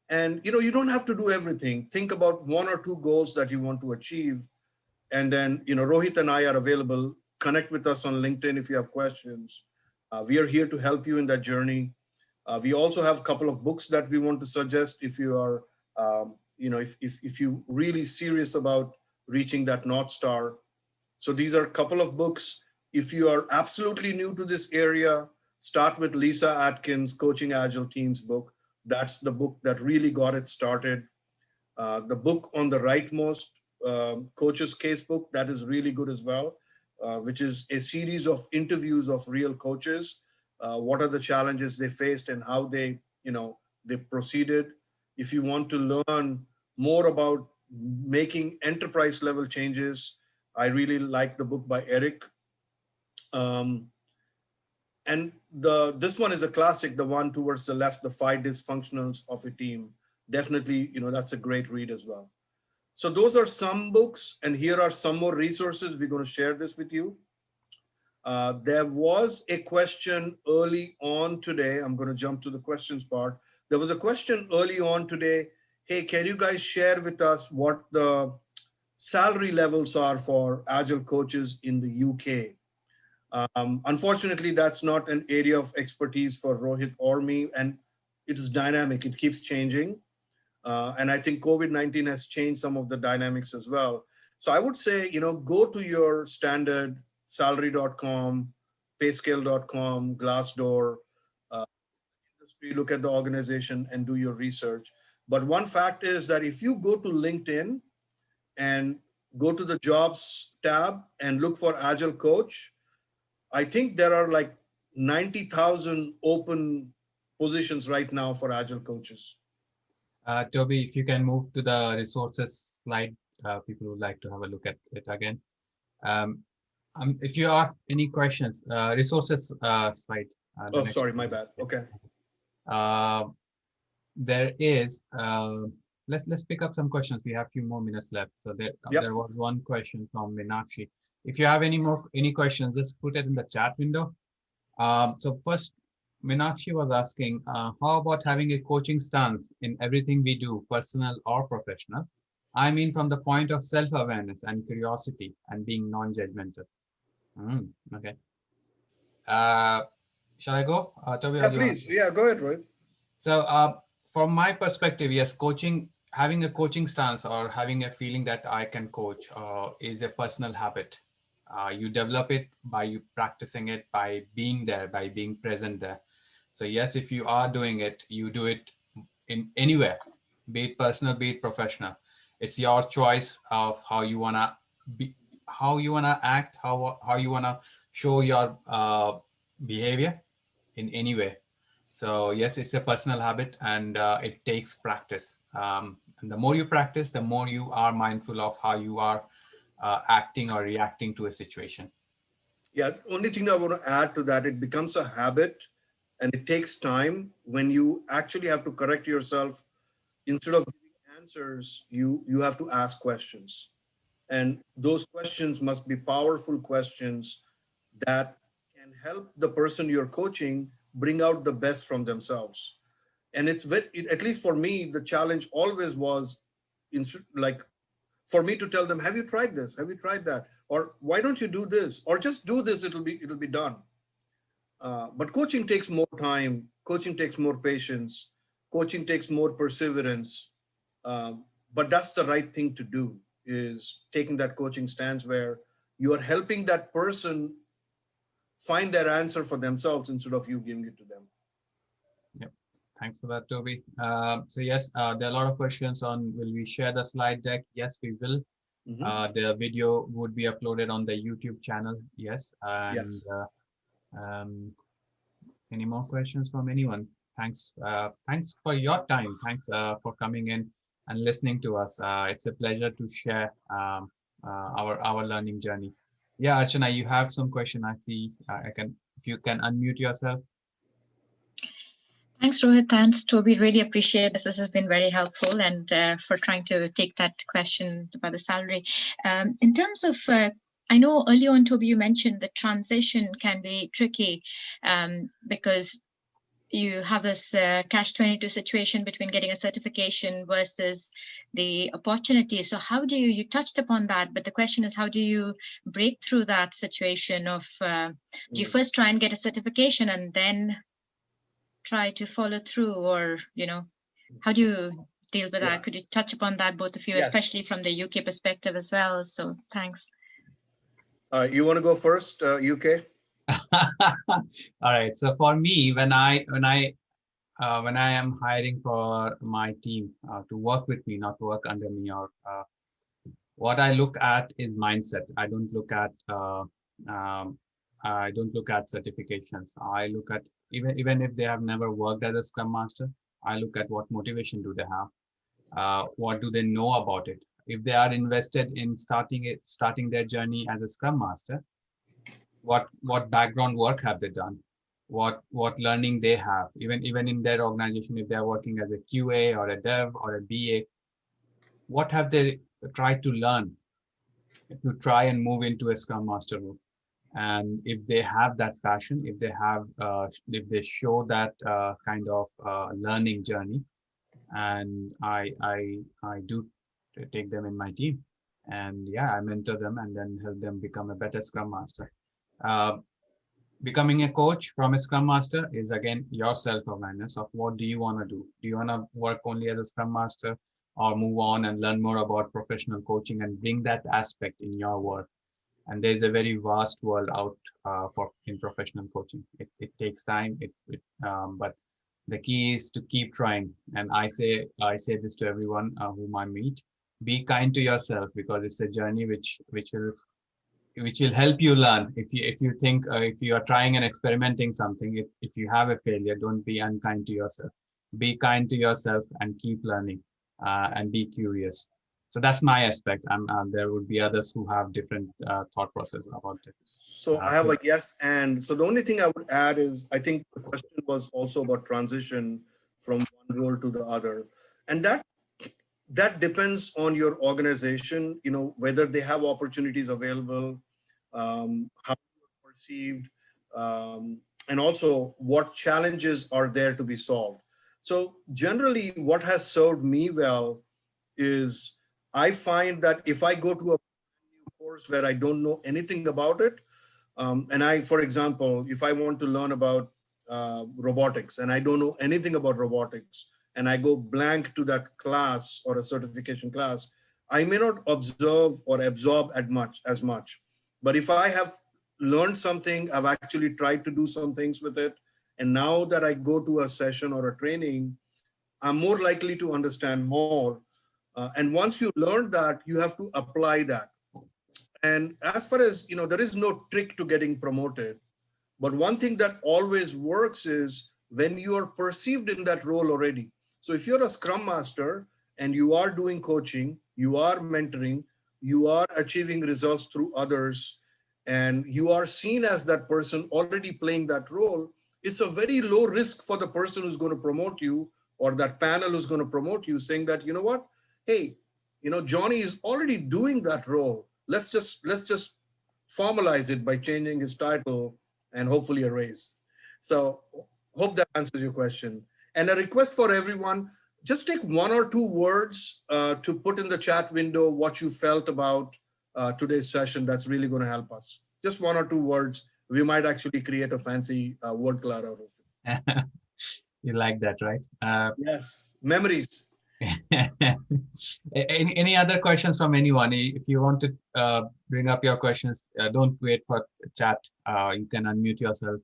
and you don't have to do everything. Think about 1 or 2 goals that you want to achieve, and then Rohit and I are available. Connect with us on LinkedIn if you have questions. We are here to help you in that journey. We also have a couple of books that we want to suggest if you are, if you really serious about reaching that North Star. So these are a couple of books. If you are absolutely new to this area, start with Lisa Atkins' Coaching Agile Teams book. That's the book that really got it started. The book on the rightmost, Coach's Casebook, that is really good as well, which is a series of interviews of real coaches. What are the challenges they faced and how they proceeded. If you want to learn more about making enterprise level changes, I really like the book by Eric. And this one is a classic, the one towards the left, The 5 Dysfunctionals of a Team. Definitely, that's a great read as well. So those are some books, and here are some more resources. We're going to share this with you. There was a question early on today. I'm going to jump to the questions part. There was a question early on today. Hey, can you guys share with us what the salary levels are for Agile coaches in the UK? Unfortunately, that's not an area of expertise for Rohit or me, and it is dynamic. It keeps changing. And I think COVID-19 has changed some of the dynamics as well. So I would say, go to your standard salary.com, payscale.com, Glassdoor, industry, look at the organization and do your research. But one fact is that if you go to LinkedIn and go to the jobs tab and look for Agile Coach, I think there are like 90,000 open positions right now for Agile coaches. Toby, if you can move to the resources slide, people would like to have a look at it again. If you have any questions, resources slide. Oh, sorry, my bad. Okay. There is, let's pick up some questions. We have a few more minutes left. So there was one question from Meenakshi. If you have any questions, just put it in the chat window. So first, Meenakshi was asking, how about having a coaching stance in everything we do, personal or professional? I mean, from the point of self-awareness and curiosity and being non-judgmental. Okay. Shall I go? Toby, yeah, please. Yeah, go ahead, Rohit. So from my perspective, yes, having a coaching stance or having a feeling that I can coach is a personal habit. You develop it by you practicing it, by being there, by being present there. So yes, if you are doing it, you do it in anywhere, be it personal, be it professional. It's your choice of how you wanna be, how you wanna act, how you wanna show your behavior in any way. So yes, it's a personal habit, and it takes practice. And the more you practice, the more you are mindful of how you are acting or reacting to a situation. Yeah, only thing I want to add to that, it becomes a habit and it takes time when you actually have to correct yourself. Instead of giving answers, you have to ask questions. And those questions must be powerful questions that can help the person you're coaching bring out the best from themselves. And at least for me, the challenge always was like for me to tell them, have you tried this? Have you tried that? Or why don't you do this? Or just do this, it'll be done. But coaching takes more time. Coaching takes more patience. Coaching takes more perseverance. But that's the right thing to do, is taking that coaching stance where you are helping that person find their answer for themselves instead of you giving it to them. Yep. Thanks for that, Toby. So yes, there are a lot of questions on, will we share the slide deck? Yes, we will. The video would be uploaded on the YouTube channel. Yes. And yes. Any more questions from anyone? Thanks. Thanks for your time. Thanks for coming in and listening to us. It's a pleasure to share our learning journey. Yeah, Archana, you have some question. I see. If you can unmute yourself. Thanks, Rohit. Thanks, Toby. Really appreciate this. This has been very helpful, and for trying to take that question about the salary. In terms of, I know early on, Toby, you mentioned the transition can be tricky because you have this catch-22 situation between getting a certification versus the opportunity. So how do you touched upon that, but the question is, how do you break through that situation of, do you first try and get a certification and then try to follow through, or how do you deal with that? Could you touch upon that, both of you? Yes. Especially from the UK perspective as well? So thanks. You want to go first, UK? All right. So for me, when I am hiring for my team to work with me, not to work under me, or what I look at is mindset. I don't look at certifications. I look at, even if they have never worked as a Scrum Master, I look at what motivation do they have, what do they know about it. If they are invested in starting their journey as a Scrum Master, what background work have they done? What learning they have, even in their organization, if they are working as a QA or a dev or a BA, what have they tried to learn to try and move into a Scrum Master role? And if they have that passion, if they show that kind of learning journey, and I do take them in my team, and yeah, I mentor them and then help them become a better Scrum Master. becoming a coach from a Scrum Master is again your self-awareness of what do you want to do. Do you want to work only as a Scrum Master or move on and learn more about professional coaching and bring that aspect in your work? And there's a very vast world out in professional coaching. It takes time, but the key is to keep trying. And I say this to everyone whom I meet: be kind to yourself, because it's a journey which will help you learn. If you think if you are trying and experimenting something, if you have a failure, don't be unkind to yourself. Be kind to yourself and keep learning and be curious. So that's my aspect. There would be others who have different thought process about it. So I have a yes. And so the only thing I would add is, I think the question was also about transition from one role to the other. And that depends on your organization, whether they have opportunities available, how you're perceived, and also what challenges are there to be solved. So generally, what has served me well is, I find that if I go to a new course where I don't know anything about it, for example, if I want to learn about robotics and I don't know anything about robotics, and I go blank to that class or a certification class, I may not observe or absorb as much. But if I have learned something, I've actually tried to do some things with it, and now that I go to a session or a training, I'm more likely to understand more. And once you learn that, you have to apply that. And as far as, there is no trick to getting promoted. But one thing that always works is when you are perceived in that role already. So if you're a Scrum Master and you are doing coaching, you are mentoring, you are achieving results through others, and you are seen as that person already playing that role, it's a very low risk for the person who's going to promote you, or that panel who's going to promote you, saying that, you know what, hey, Johnny is already doing that role. Let's just formalize it by changing his title and hopefully a raise. So hope that answers your question. And a request for everyone, just take 1 or 2 words to put in the chat window what you felt about today's session. That's really going to help us. Just 1 or 2 words. We might actually create a fancy word cloud out of it. You like that, right? Yes, memories. Any other questions from anyone? If you want to bring up your questions, don't wait for chat. You can unmute yourself.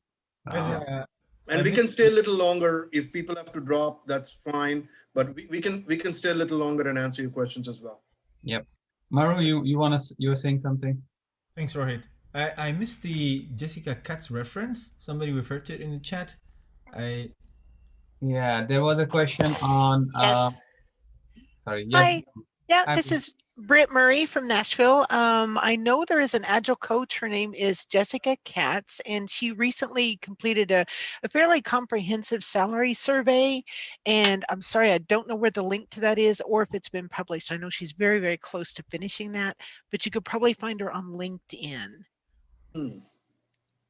And we can stay a little longer. If people have to drop, that's fine. But we can stay a little longer and answer your questions as well. Yep. Maru, you were saying something? Thanks, Rohit. I missed the Jessica Katz reference. Somebody referred to it in the chat. Yeah, there was a question on. Yes. Sorry. Yes. Hi. Yeah, this is Britt Murray from Nashville. I know there is an Agile coach. Her name is Jessica Katz, and she recently completed a fairly comprehensive salary survey. And I'm sorry, I don't know where the link to that is or if it's been published. I know she's very, very close to finishing that, but you could probably find her on LinkedIn.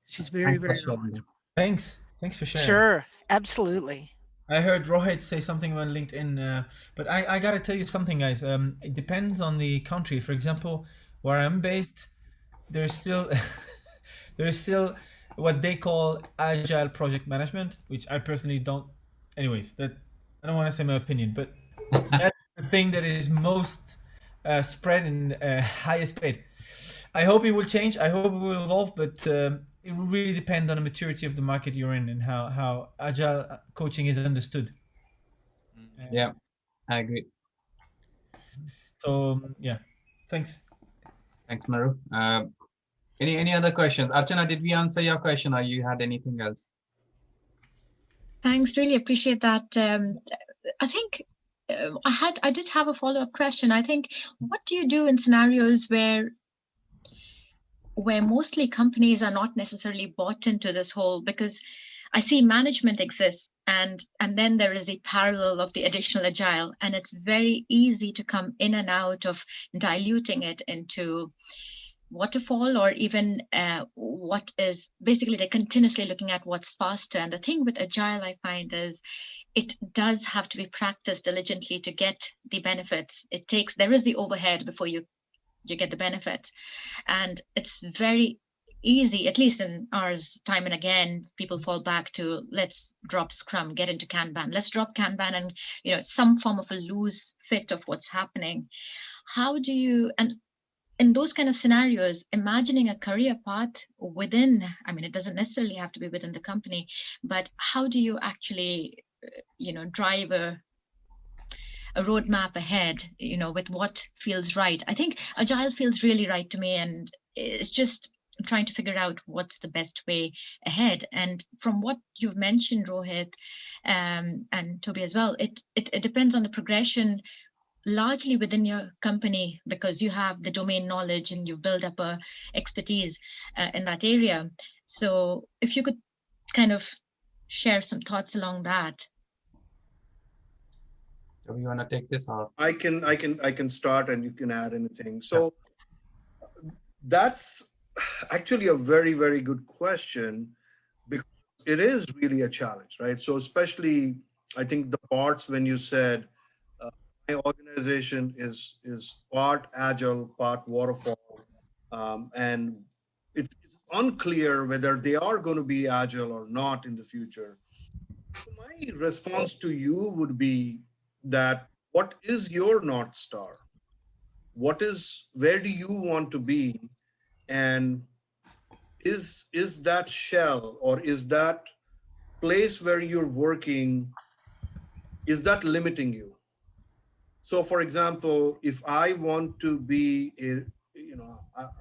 She's very, very knowledgeable. Thanks for sharing. Sure, absolutely. I heard Rohit say something about LinkedIn, but I gotta tell you something, guys. It depends on the country. For example, where I'm based, there's still what they call Agile project management, which I personally don't. Anyways, that I don't want to say my opinion, but that's the thing that is most spread and highest paid. I hope it will change. I hope it will evolve, but it will really depend on the maturity of the market you're in and how Agile coaching is understood. Yeah, I agree. So yeah, thanks. Thanks, Maru. Any other questions? Archana, did we answer your question, or you had anything else? Thanks, really appreciate that. I think I did have a follow-up question. I think, what do you do in scenarios where mostly companies are not necessarily bought into this whole, because I see management exists and then there is the parallel of the additional Agile, and it's very easy to come in and out of diluting it into waterfall, or even what is basically they're continuously looking at what's faster. And the thing with Agile, I find, is it does have to be practiced diligently to get the benefits. There is the overhead before you get the benefits, and it's very easy, at least in ours, time and again, people fall back to, let's drop Scrum, get into Kanban. Let's drop Kanban and, some form of a loose fit of what's happening. How do you, and in those kind of scenarios, imagining a career path within, I mean, it doesn't necessarily have to be within the company, but how do you actually, drive a roadmap ahead, with what feels right? I think Agile feels really right to me, and it's just trying to figure out what's the best way ahead. And from what you've mentioned, Rohit, and Toby as well, it depends on the progression largely within your company, because you have the domain knowledge and you build up a expertise in that area. So if you could kind of share some thoughts along that. Do you want to take this or? I can start and you can add anything. So that's actually a very, very good question, because it is really a challenge, right? So especially, I think the parts when you said my organization is part agile, part waterfall, and it's unclear whether they are going to be agile or not in the future. So my response to you would be that, what is your North Star? Where do you want to be? And is that shell, or is that place where you're working, is that limiting you? So for example, if I want to be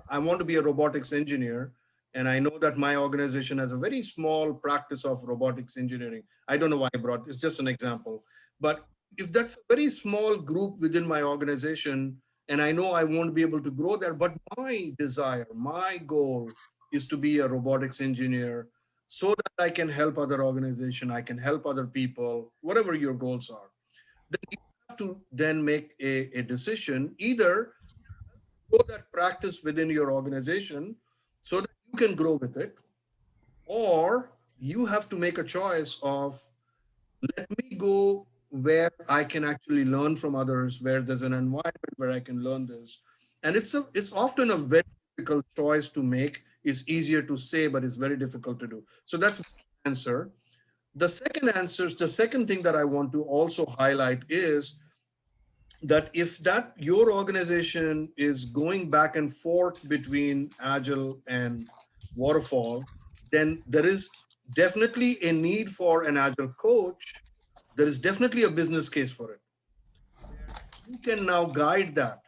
I want to be a robotics engineer, and I know that my organization has a very small practice of robotics engineering. I don't know why I brought, it's just an example. But if that's a very small group within my organization, and I know I won't be able to grow there, but my desire, my goal is to be a robotics engineer so that I can help other organizations, I can help other people, whatever your goals are, then you have to then make a decision, either grow that practice within your organization so that you can grow with it, or you have to make a choice of, let me go where I can actually learn from others, where there's an environment where I can learn this. And it's often a very difficult choice to make. It's easier to say, but it's very difficult to do. So that's my answer. The second thing that I want to also highlight is that if your organization is going back and forth between agile and waterfall, then there is definitely a need for an agile coach. There is definitely a business case for it. You can now guide that.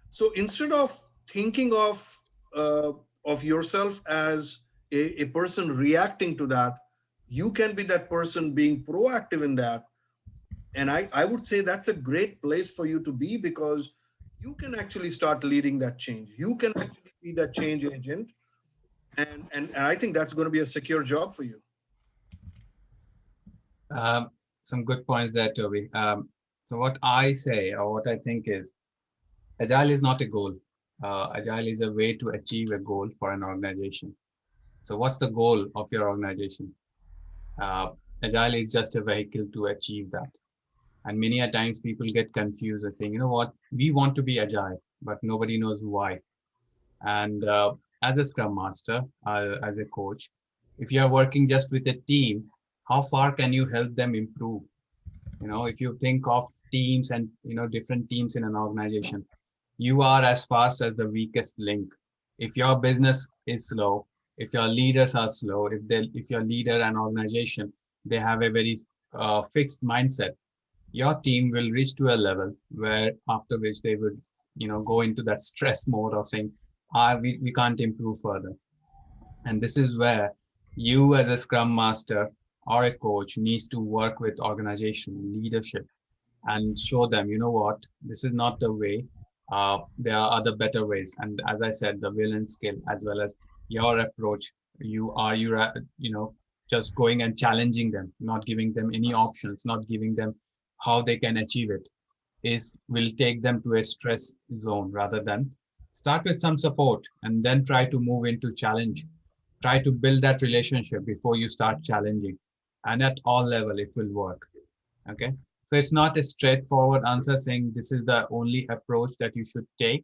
So instead of thinking of yourself as a person reacting to that, you can be that person being proactive in that. And I would say that's a great place for you to be, because you can actually start leading that change. You can actually be that change agent. And I think that's going to be a secure job for you. Some good points there, Toby. So what I say, or what I think is, Agile is not a goal. Agile is a way to achieve a goal for an organization. So what's the goal of your organization? Agile is just a vehicle to achieve that. And many a times people get confused and saying, you know what, we want to be agile, but nobody knows why. And as a Scrum Master, as a coach, if you are working just with a team, how far can you help them improve? If you think of teams and, different teams in an organization, you are as fast as the weakest link. If your business is slow, if your leaders are slow, if your leader and organization, they have a very fixed mindset, your team will reach to a level where after which they would, go into that stress mode of saying, we can't improve further. And this is where you as a Scrum Master or a coach needs to work with organization leadership and show them, you know what, this is not the way. There are other better ways. And as I said, the will and skill, as well as your approach, you just going and challenging them, not giving them any options, not giving them how they can achieve it, will take them to a stress zone, rather than start with some support and then try to move into challenge. Try to build that relationship before you start challenging. And at all level, it will work. Okay. So it's not a straightforward answer saying this is the only approach that you should take.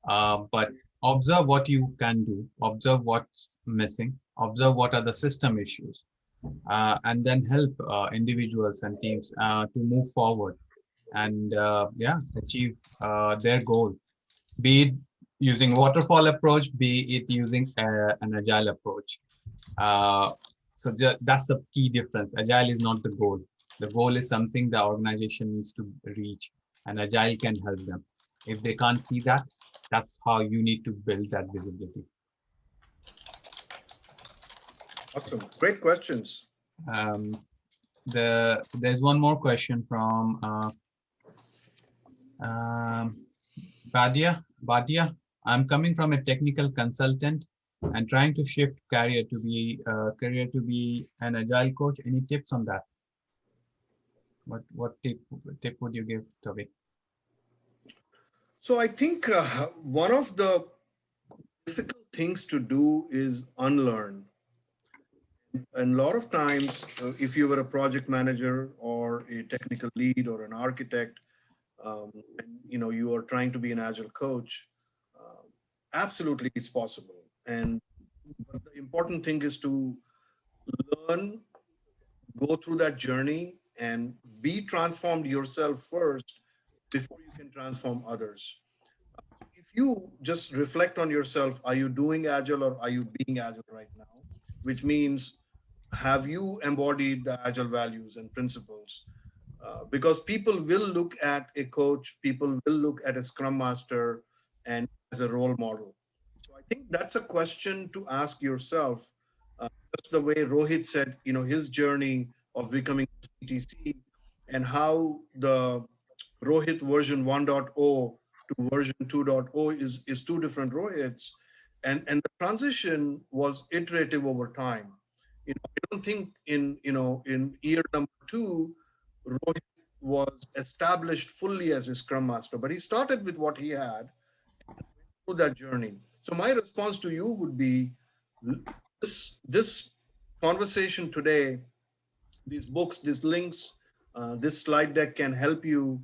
But observe what you can do, observe what's missing, observe what are the system issues, and then help individuals and teams to move forward and achieve their goal, be it using waterfall approach, be it using an agile approach. So that's the key difference. Agile is not the goal. The goal is something the organization needs to reach, and agile can help them. If they can't see that, that's how you need to build that visibility. Awesome. Great questions. There's one more question from Badia. I'm coming from a technical consultant and trying to shift career to be an agile coach. Any tips on that? What tip would you give, Toby? So I think one of the difficult things to do is unlearn. And a lot of times, if you were a project manager or a technical lead or an architect, and, you are trying to be an agile coach, absolutely it's possible. But the important thing is to learn, go through that journey, and be transformed yourself first before you can transform others. If you just reflect on yourself, are you doing agile or are you being agile right now? Which means, have you embodied the agile values and principles? Because people will look at a coach, people will look at a scrum master and as a role model. So I think that's a question to ask yourself. Just the way Rohit said, his journey of becoming a CTC and how the Rohit version 1.0 to version 2.0 is two different Rohits. And the transition was iterative over time. I don't think in year number 2, Rohit was established fully as a Scrum Master, but he started with what he had through that journey. So my response to you would be, this conversation today, these books, these links, this slide deck can help you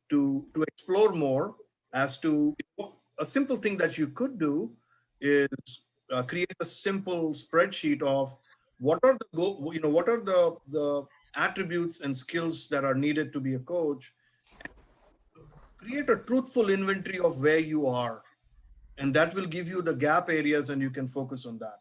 to explore more as to a simple thing that you could do is create a simple spreadsheet of what are the attributes and skills that are needed to be a coach. Create a truthful inventory of where you are, and that will give you the gap areas and you can focus on that.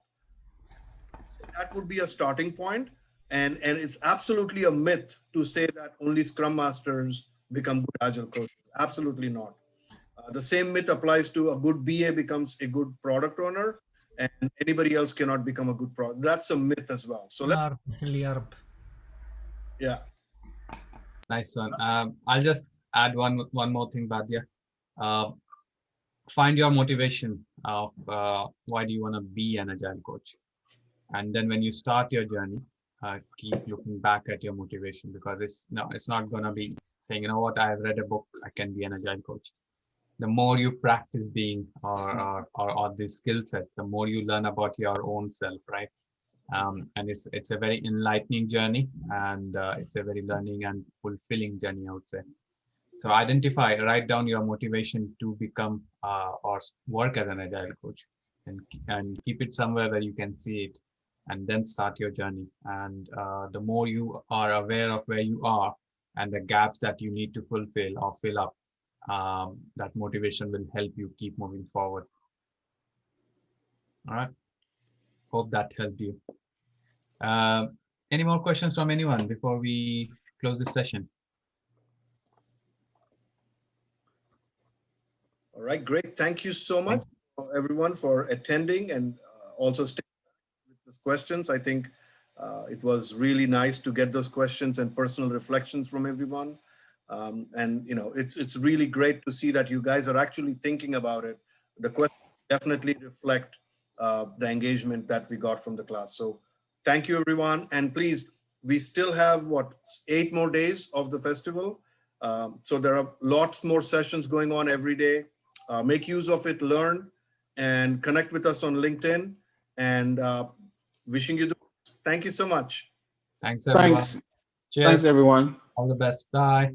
So that would be a starting point. And it's absolutely a myth to say that only Scrum Masters become good Agile coaches. Absolutely not. The same myth applies to a good BA becomes a good product owner, and anybody else cannot become a good product. That's a myth as well. So yeah. Nice one. I'll just add one more thing, Badia. Find your motivation of why do you want to be an agile coach, and then when you start your journey, keep looking back at your motivation, because it's not going to be saying, you know what, I've read a book, I can be an agile coach. The more you practice being or these skill sets, the more you learn about your own self, right? And it's a very enlightening journey, and it's a very learning and fulfilling journey, I would say. So write down your motivation to become or work as an agile coach, and keep it somewhere where you can see it, and then start your journey. And the more you are aware of where you are and the gaps that you need to fulfill or fill up, that motivation will help you keep moving forward. All right. Hope that helped you. Any more questions from anyone before we close this session? All right, great. Thank you so much, everyone, for attending and also staying with those questions. I think it was really nice to get those questions and personal reflections from everyone. And it's really great to see that you guys are actually thinking about it. The questions definitely reflect the engagement that we got from the class. So thank you, everyone. And please, we still have 8 more days of the festival. So there are lots more sessions going on every day. Make use of it, learn, and connect with us on LinkedIn. And wishing you the best. Thank you so much. Thanks, everyone. Thanks. Cheers. Thanks, everyone. All the best. Bye.